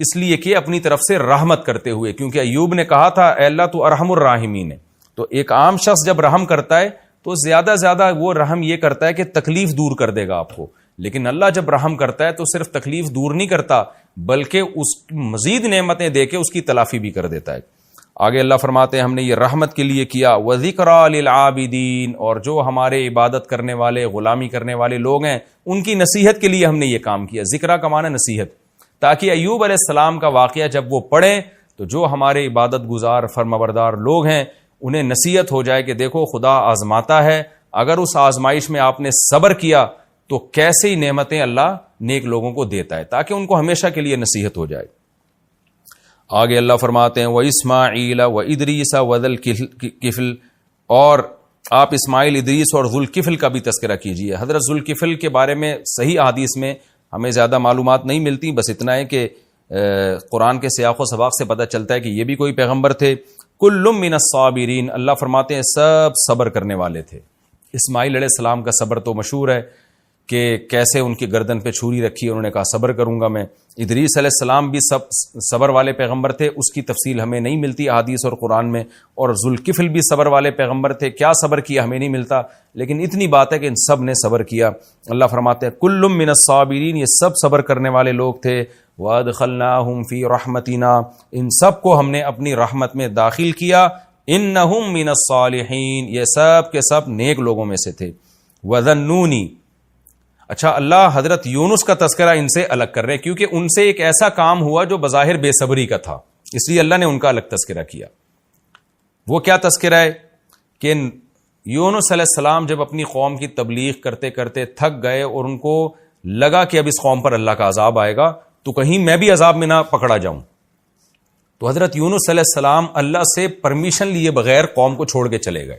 اس لیے کہ اپنی طرف سے رحمت کرتے ہوئے، کیونکہ ایوب نے کہا تھا اے اللہ تو ارحم الراحمین ہے۔ تو ایک عام شخص جب رحم کرتا ہے تو زیادہ زیادہ وہ رحم یہ کرتا ہے کہ تکلیف دور کر دے گا آپ کو، لیکن اللہ جب رحم کرتا ہے تو صرف تکلیف دور نہیں کرتا بلکہ اس مزید نعمتیں دے کے اس کی تلافی بھی کر دیتا ہے۔ آگے اللہ فرماتے ہیں ہم نے یہ رحمت کے لیے کیا، وَذِكْرَى لِلْعَابِدِينَ، اور جو ہمارے عبادت کرنے والے غلامی کرنے والے لوگ ہیں ان کی نصیحت کے لیے ہم نے یہ کام کیا۔ ذکرہ کا معنی نصیحت، تاکہ ایوب علیہ السلام کا واقعہ جب وہ پڑھیں تو جو ہمارے عبادت گزار فرمانبردار لوگ ہیں انہیں نصیحت ہو جائے کہ دیکھو خدا آزماتا ہے، اگر اس آزمائش میں آپ نے صبر کیا تو کیسی نعمتیں اللہ نیک لوگوں کو دیتا ہے، تاکہ ان کو ہمیشہ کے لیے نصیحت ہو جائے۔ آگے اللہ فرماتے ہیں وَإِسْمَاعِيلَ وَإِدْرِيسَ وَذَا الْكِفْلِ، اور آپ اسماعیل، ادریس اور ذوالکفل کا بھی تذکرہ کیجیے۔ حضرت ذوالکفل کے بارے میں صحیح احادیث میں ہمیں زیادہ معلومات نہیں ملتی، بس اتنا ہے کہ قرآن کے سیاق و سباق سے پتہ چلتا ہے کہ یہ بھی کوئی پیغمبر تھے۔ کل من الصابرین، اللہ فرماتے ہیں سب صبر کرنے والے تھے۔ اسماعیل علیہ السلام کا صبر تو مشہور ہے کہ کیسے ان کی گردن پہ چھری رکھی، انہوں نے کہا صبر کروں گا میں۔ ادریس علیہ السلام بھی صبر والے پیغمبر تھے، اس کی تفصیل ہمیں نہیں ملتی احادیث اور قرآن میں، اور ذوالکفل بھی صبر والے پیغمبر تھے، کیا صبر کیا ہمیں نہیں ملتا، لیکن اتنی بات ہے کہ ان سب نے صبر کیا۔ اللہ فرماتے ہیں کل من الصابرین، یہ سب صبر کرنے والے لوگ تھے۔ وَأَدْخَلْنَاهُمْ فِي رَحْمَتِنَا، ان سب کو ہم نے اپنی رحمت میں داخل کیا۔ إِنَّهُمْ مِنَ الصَّالِحِينَ، یہ سب کے سب نیک لوگوں میں سے تھے۔ وَذَنُّونِ، اچھا اللہ حضرت یونس کا تذکرہ ان سے الگ کر رہے ہیں، کیونکہ ان سے ایک ایسا کام ہوا جو بظاہر بے صبری کا تھا، اس لیے اللہ نے ان کا الگ تذکرہ کیا۔ وہ کیا تذکرہ ہے کہ یونس علیہ السلام جب اپنی قوم کی تبلیغ کرتے کرتے تھک گئے اور ان کو لگا کہ اب اس قوم پر اللہ کا عذاب آئے گا تو کہیں میں بھی عذاب میں نہ پکڑا جاؤں، تو حضرت یونس علیہ السلام اللہ سے پرمیشن لیے بغیر قوم کو چھوڑ کے چلے گئے۔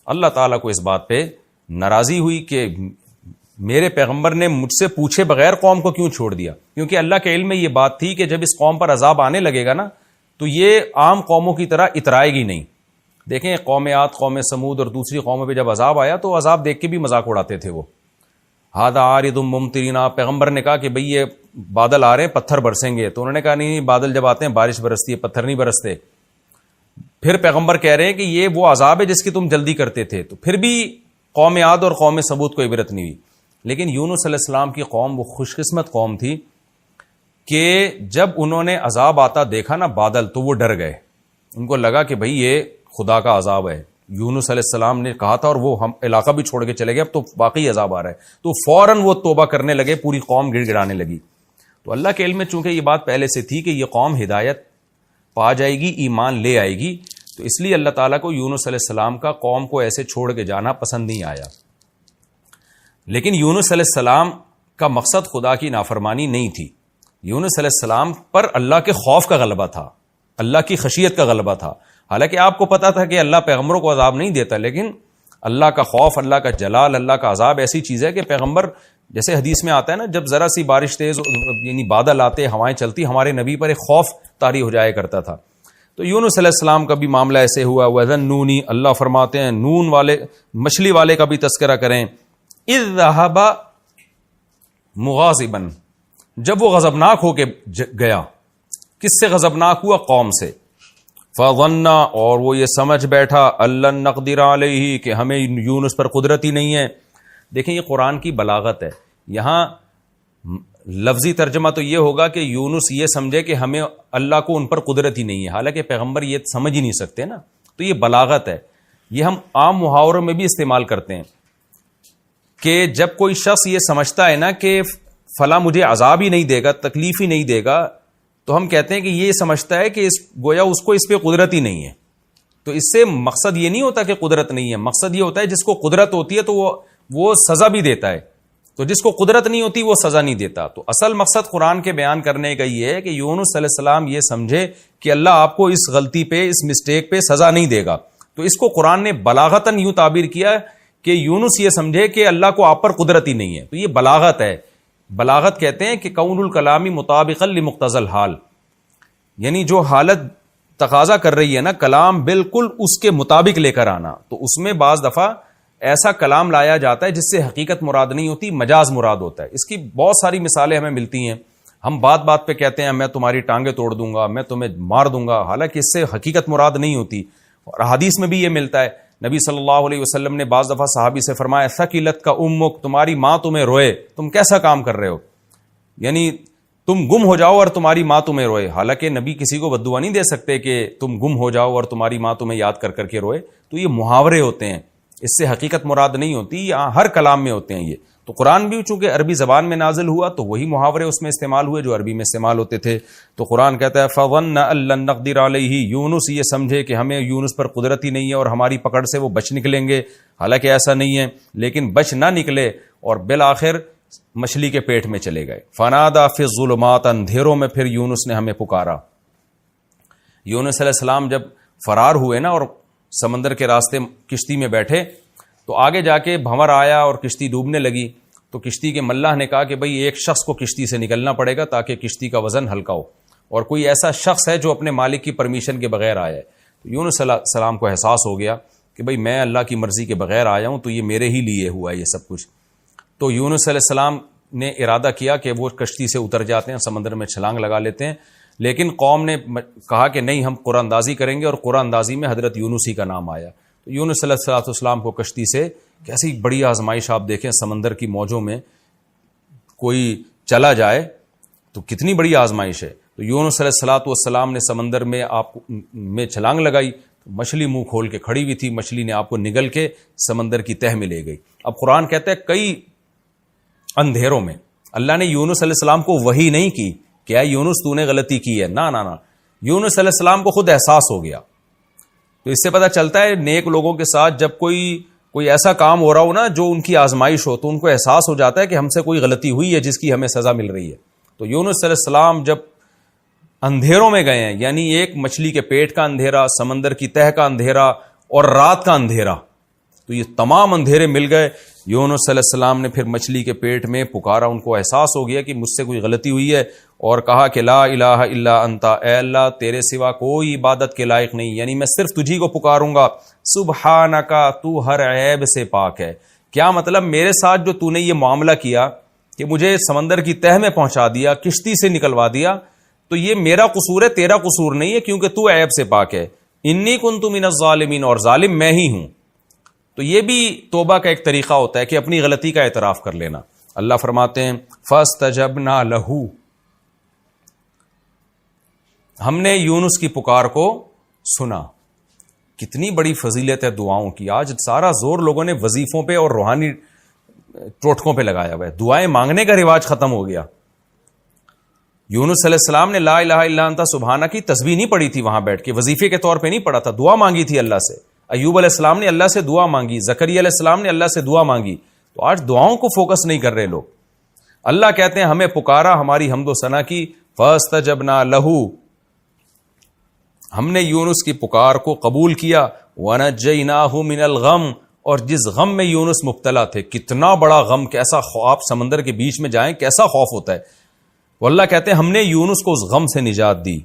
اللہ تعالیٰ کو اس بات پہ ناراضی ہوئی کہ میرے پیغمبر نے مجھ سے پوچھے بغیر قوم کو کیوں چھوڑ دیا، کیونکہ اللہ کے علم میں یہ بات تھی کہ جب اس قوم پر عذاب آنے لگے گا نا تو یہ عام قوموں کی طرح اترائے گی نہیں۔ دیکھیں قوم عاد، قوم سمود اور دوسری قوموں پہ جب عذاب آیا تو عذاب دیکھ کے بھی مذاق اڑاتے تھے وہ۔ ہادہ عارض ممطرنا، پیغمبر نے کہا کہ بھئی یہ بادل آ رہے ہیں پتھر برسیں گے، تو انہوں نے کہا نہیں بادل جب آتے ہیں بارش برستی ہے، پتھر نہیں برستے۔ پھر پیغمبر کہہ رہے ہیں کہ یہ وہ عذاب ہے جس کی تم جلدی کرتے تھے، تو پھر بھی قوم عاد اور قوم سمود کو عبرت نہیں ہوئی۔ لیکن یونس علیہ السلام کی قوم وہ خوش قسمت قوم تھی کہ جب انہوں نے عذاب آتا دیکھا نا بادل تو وہ ڈر گئے، ان کو لگا کہ بھئی یہ خدا کا عذاب ہے۔ یونس علیہ السلام نے کہا تھا اور وہ ہم علاقہ بھی چھوڑ کے چلے گئے، اب تو واقعی عذاب آ رہا ہے، تو فوراً وہ توبہ کرنے لگے، پوری قوم گڑ گڑانے لگی۔ تو اللہ کے علم میں چونکہ یہ بات پہلے سے تھی کہ یہ قوم ہدایت پا جائے گی، ایمان لے آئے گی، تو اس لیے اللہ تعالیٰ کو یونس علیہ السلام کا قوم کو ایسے چھوڑ کے جانا پسند نہیں آیا۔ لیکن یونس علیہ السلام کا مقصد خدا کی نافرمانی نہیں تھی، یونس علیہ السلام پر اللہ کے خوف کا غلبہ تھا، اللہ کی خشیت کا غلبہ تھا۔ حالانکہ آپ کو پتا تھا کہ اللہ پیغمبروں کو عذاب نہیں دیتا، لیکن اللہ کا خوف، اللہ کا جلال، اللہ کا عذاب ایسی چیز ہے کہ پیغمبر، جیسے حدیث میں آتا ہے نا جب ذرا سی بارش تیز یعنی بادل آتے، ہوائیں چلتی، ہمارے نبی پر ایک خوف طاری ہو جایا کرتا تھا۔ تو یونس علیہ السلام کا بھی معاملہ ایسے ہوا۔ وَذَنُّونِ، اللہ فرماتے ہیں نون والے مچھلی والے کا بھی تذکرہ کریں۔ اذ ذهب مغاضبا، جب وہ غضبناک ہو کے گیا، کس سے غضبناک ہوا؟ قوم سے۔ فظن، اور وہ یہ سمجھ بیٹھا، اللہ نقدر علیہ، کہ ہمیں یونس پر قدرت ہی نہیں ہے۔ دیکھیں یہ قرآن کی بلاغت ہے، یہاں لفظی ترجمہ تو یہ ہوگا کہ یونس یہ سمجھے کہ ہمیں اللہ کو ان پر قدرت ہی نہیں ہے، حالانکہ پیغمبر یہ سمجھ ہی نہیں سکتے نا، تو یہ بلاغت ہے، یہ ہم عام محاوروں میں بھی استعمال کرتے ہیں کہ جب کوئی شخص یہ سمجھتا ہے نا کہ فلاں مجھے عذاب ہی نہیں دے گا، تکلیف ہی نہیں دے گا، تو ہم کہتے ہیں کہ یہ سمجھتا ہے کہ گویا اس کو اس پہ قدرت ہی نہیں ہے۔ تو اس سے مقصد یہ نہیں ہوتا کہ قدرت نہیں ہے، مقصد یہ ہوتا ہے جس کو قدرت ہوتی ہے تو وہ سزا بھی دیتا ہے، تو جس کو قدرت نہیں ہوتی وہ سزا نہیں دیتا۔ تو اصل مقصد قرآن کے بیان کرنے کا یہ ہے کہ یونس علیہ السلام یہ سمجھے کہ اللہ آپ کو اس غلطی پہ، اس مسٹیک پہ سزا نہیں دے گا. تو اس کو قرآن نے بلاغتاً یوں تعبیر کیا کہ یونس یہ سمجھے کہ اللہ کو آپ پر قدرت ہی نہیں ہے. تو یہ بلاغت ہے. بلاغت کہتے ہیں کہ کون الکلامی مطابقا لمقتضی الحال، یعنی جو حالت تقاضا کر رہی ہے نا، کلام بالکل اس کے مطابق لے کر آنا. تو اس میں بعض دفعہ ایسا کلام لایا جاتا ہے جس سے حقیقت مراد نہیں ہوتی، مجاز مراد ہوتا ہے. اس کی بہت ساری مثالیں ہمیں ملتی ہیں. ہم بات بات پہ کہتے ہیں میں تمہاری ٹانگیں توڑ دوں گا، میں تمہیں مار دوں گا، حالانکہ اس سے حقیقت مراد نہیں ہوتی. اور حدیث میں بھی یہ ملتا ہے. نبی صلی اللہ علیہ وسلم نے بعض دفعہ صحابی سے فرمایا ثقلت کا امک، تمہاری ماں تمہیں روئے، تم کیسا کام کر رہے ہو، یعنی تم گم ہو جاؤ اور تمہاری ماں تمہیں روئے. حالانکہ نبی کسی کو بددعا نہیں دے سکتے کہ تم گم ہو جاؤ اور تمہاری ماں تمہیں یاد کر کر کے روئے. تو یہ محاورے ہوتے ہیں، اس سے حقیقت مراد نہیں ہوتی. ہر کلام میں ہوتے ہیں یہ. تو قرآن بھی چونکہ عربی زبان میں نازل ہوا تو وہی محاورے اس میں استعمال ہوئے جو عربی میں استعمال ہوتے تھے. تو قرآن کہتا ہے فَظَنَّ أَن لَّن نَّقْدِرَ عَلَيْهِ، یونس یہ سمجھے کہ ہمیں یونس پر قدرت ہی نہیں ہے اور ہماری پکڑ سے وہ بچ نکلیں گے. حالانکہ ایسا نہیں ہے، لیکن بچ نہ نکلے اور بالآخر مچھلی کے پیٹ میں چلے گئے. فَنَادَىٰ فِي الظُّلُمَاتِ، اندھیروں میں پھر یونس نے ہمیں پکارا. یونس علیہ السلام جب فرار ہوئے نا اور سمندر کے راستے کشتی میں بیٹھے تو آگے جا کے بھنور آیا اور کشتی ڈوبنے لگی. تو کشتی کے ملاح نے کہا کہ بھئی ایک شخص کو کشتی سے نکلنا پڑے گا تاکہ کشتی کا وزن ہلکا ہو، اور کوئی ایسا شخص ہے جو اپنے مالک کی پرمیشن کے بغیر آیا ہے. تو یونس علیہ السلام کو احساس ہو گیا کہ بھئی میں اللہ کی مرضی کے بغیر آیا ہوں تو یہ میرے ہی لیے ہوا ہے یہ سب کچھ. تو یونس علیہ السلام نے ارادہ کیا کہ وہ کشتی سے اتر جاتے ہیں، سمندر میں چھلانگ لگا لیتے ہیں. لیکن قوم نے کہا کہ نہیں، ہم قرآن اندازی کریں گے، اور قرآن اندازی میں حضرت یونس ہی کا نام آیا. تو یونس علیہ السلام کو کشتی سے کیسی بڑی آزمائش، آپ دیکھیں سمندر کی موجوں میں کوئی چلا جائے تو کتنی بڑی آزمائش ہے. تو یونس علیہ السلام نے سمندر میں آپ میں چھلانگ لگائی، مچھلی منہ کھول کے کھڑی ہوئی تھی، مچھلی نے آپ کو نگل کے سمندر کی تہ میں لے گئی. اب قرآن کہتا ہے کئی اندھیروں میں اللہ نے یونس علیہ السلام کو وحی نہیں کی کیا یونس تو نے غلطی کی ہے، نہ نہ نہ، یونس علیہ السلام کو خود احساس ہو گیا. تو اس سے پتہ چلتا ہے نیک لوگوں کے ساتھ جب کوئی ایسا کام ہو رہا ہو نا جو ان کی آزمائش ہو تو ان کو احساس ہو جاتا ہے کہ ہم سے کوئی غلطی ہوئی ہے جس کی ہمیں سزا مل رہی ہے. تو یونس علیہ السلام جب اندھیروں میں گئے ہیں، یعنی ایک مچھلی کے پیٹ کا اندھیرا، سمندر کی تہ کا اندھیرا اور رات کا اندھیرا، تو یہ تمام اندھیرے مل گئے. یونس علیہ السلام نے پھر مچھلی کے پیٹ میں پکارا، ان کو احساس ہو گیا کہ مجھ سے کوئی غلطی ہوئی ہے، اور کہا کہ لا الہ الا انت، اے اللہ تیرے سوا کوئی عبادت کے لائق نہیں، یعنی میں صرف تجھی کو پکاروں گا. سبحانک، تو ہر عیب سے پاک ہے. کیا مطلب میرے ساتھ جو تو نے یہ معاملہ کیا کہ مجھے سمندر کی تہ میں پہنچا دیا، کشتی سے نکلوا دیا، تو یہ میرا قصور ہے، تیرا قصور نہیں ہے، کیونکہ تو عیب سے پاک ہے. انی کنت من الظالمین، اور ظالم میں ہی ہوں. تو یہ بھی توبہ کا ایک طریقہ ہوتا ہے کہ اپنی غلطی کا اعتراف کر لینا. اللہ فرماتے ہیں فاستجبنا لہ، ہم نے یونس کی پکار کو سنا. کتنی بڑی فضیلت ہے دعاؤں کی. آج سارا زور لوگوں نے وظیفوں پہ اور روحانی ٹوٹکوں پہ لگایا ہوا ہے، دعائیں مانگنے کا رواج ختم ہو گیا. یونس علیہ السلام نے لا الہ الا انت سبحانہ کی تسبیح نہیں پڑھی تھی وہاں بیٹھ کے، وظیفے کے طور پہ نہیں پڑھا تھا، دعا مانگی تھی اللہ سے. ایوب علیہ السلام نے اللہ سے دعا مانگی، زکریا علیہ السلام نے اللہ سے دعا مانگی. تو آج دعاؤں کو فوکس نہیں کر رہے لوگ. اللہ کہتے ہیں ہمیں پکارا، ہماری حمد و ثنا کی، فاستجبنا لہ، ہم نے یونس کی پکار کو قبول کیا. وَنَجَّيْنَاهُ مِنَ الْغَمِّ، اور جس غم میں یونس مبتلا تھے، کتنا بڑا غم، کیسا خوف، سمندر کے بیچ میں جائیں کیسا خوف ہوتا ہے. وہ اللہ کہتے ہیں ہم نے یونس کو اس غم سے نجات دی.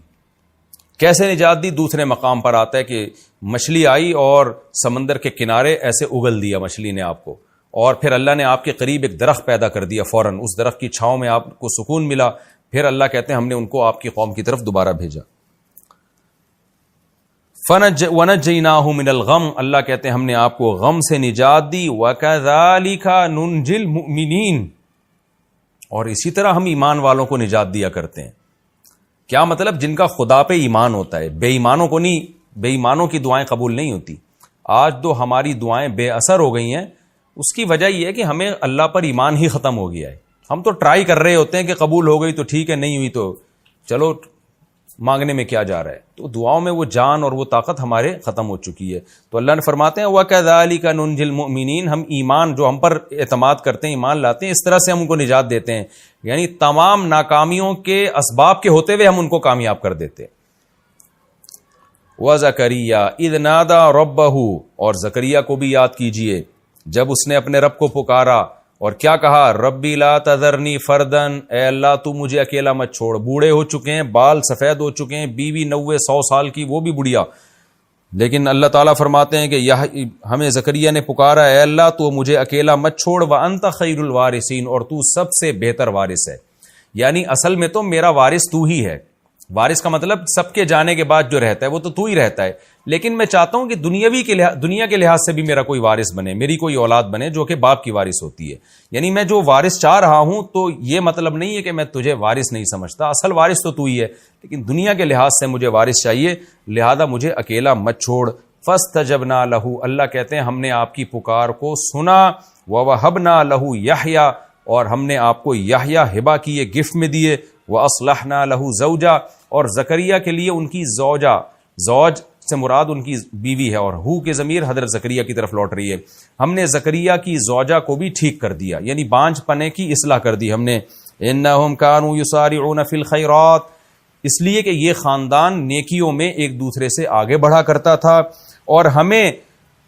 کیسے نجات دی؟ دوسرے مقام پر آتا ہے کہ مچھلی آئی اور سمندر کے کنارے ایسے اگل دیا مچھلی نے آپ کو، اور پھر اللہ نے آپ کے قریب ایک درخت پیدا کر دیا، فوراً اس درخت کی چھاؤں میں آپ کو سکون ملا. پھر اللہ کہتے ہیں ہم نے ان کو آپ کی قوم کی طرف دوبارہ بھیجا. وَنَجَّيْنَاهُ مِنَ الْغَمِّ، اللہ کہتے ہیں ہم نے آپ کو غم سے نجات دی. وَكَذَلِكَ نُنْجِي الْمُؤْمِنِينَ، اور اسی طرح ہم ایمان والوں کو نجات دیا کرتے ہیں. کیا مطلب؟ جن کا خدا پہ ایمان ہوتا ہے. بے ایمانوں کو نہیں، بے ایمانوں کی دعائیں قبول نہیں ہوتی. آج تو ہماری دعائیں بے اثر ہو گئی ہیں. اس کی وجہ یہ ہے کہ ہمیں اللہ پر ایمان ہی ختم ہو گیا ہے. ہم تو ٹرائی کر رہے ہوتے ہیں کہ قبول ہو گئی تو ٹھیک ہے، نہیں ہوئی تو چلو مانگنے میں کیا جا رہا ہے. تو دعاؤں میں وہ جان اور وہ طاقت ہمارے ختم ہو چکی ہے. تو اللہ نے فرماتے ہیں وَكَذَلِكَ نُنْجِي الْمُؤْمِنِينَ، ہم ایمان جو ہم پر اعتماد کرتے ہیں، ایمان لاتے ہیں، اس طرح سے ہم ان کو نجات دیتے ہیں. یعنی تمام ناکامیوں کے اسباب کے ہوتے ہوئے ہم ان کو کامیاب کر دیتے ہیں. وزکریا اذ نادا ربہ، اور زکریا کو بھی یاد کیجئے جب اس نے اپنے رب کو پکارا اور کیا کہا، ربی لا تذرنی فردن، اے اللہ تو مجھے اکیلا مت چھوڑ. بوڑھے ہو چکے ہیں، بال سفید ہو چکے ہیں، بیوی 90-100 سال کی، وہ بھی بڑھیا، لیکن اللہ تعالیٰ فرماتے ہیں کہ ہمیں زکریا نے پکارا، اے اللہ تو مجھے اکیلا مت چھوڑ، وانت خیر الوارثین، اور تو سب سے بہتر وارث ہے. یعنی اصل میں تو میرا وارث تو ہی ہے. وارث کا مطلب سب کے جانے کے بعد جو رہتا ہے وہ تو ہی رہتا ہے، لیکن میں چاہتا ہوں کہ دنیا کے لحاظ سے بھی میرا کوئی وارث بنے، میری کوئی اولاد بنے جو کہ باپ کی وارث ہوتی ہے. یعنی میں جو وارث چاہ رہا ہوں تو یہ مطلب نہیں ہے کہ میں تجھے وارث نہیں سمجھتا، اصل وارث تو ہی ہے، لیکن دنیا کے لحاظ سے مجھے وارث چاہیے، لہذا مجھے اکیلا مت چھوڑ. فاستجبنا لہ، اللہ کہتے ہیں ہم نے آپ کی پکار کو سنا، ووہبنا لہ یحییٰ، اور ہم نے آپ کو یحییٰ ہبہ کیے، گفٹ میں دیے، وَأَصْلَحْنَا لَهُ زَوْجًا، اور زکریا کے لیے ان کی زوجہ، زوج سے مراد ان کی بیوی ہے، اور ہو کے ضمیر حضرت زکریا کی طرف لوٹ رہی ہے. ہم نے زکریا کی زوجہ کو بھی ٹھیک کر دیا، یعنی بانجھ پنے کی اصلاح کر دی ہم نے. إِنَّهُمْ كَانُوا يُسَارِعُونَ فِي الْخَيْرَاتِ، اس لیے کہ یہ خاندان نیکیوں میں ایک دوسرے سے آگے بڑھا کرتا تھا اور ہمیں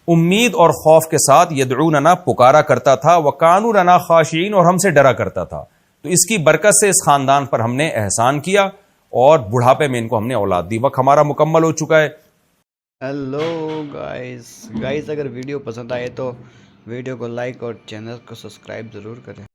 امید اور خوف کے ساتھ یدعوننا پکارا کرتا تھا، وَكَانُوا لَنَا خَاشِعِينَ، اور ہم سے ڈرا کرتا تھا. تو اس کی برکت سے اس خاندان پر ہم نے احسان کیا اور بڑھاپے میں ان کو ہم نے اولاد دی. وقت ہمارا مکمل ہو چکا ہے. ہیلو گائز اگر ویڈیو پسند آئے تو ویڈیو کو لائک اور چینل کو سبسکرائب ضرور کریں.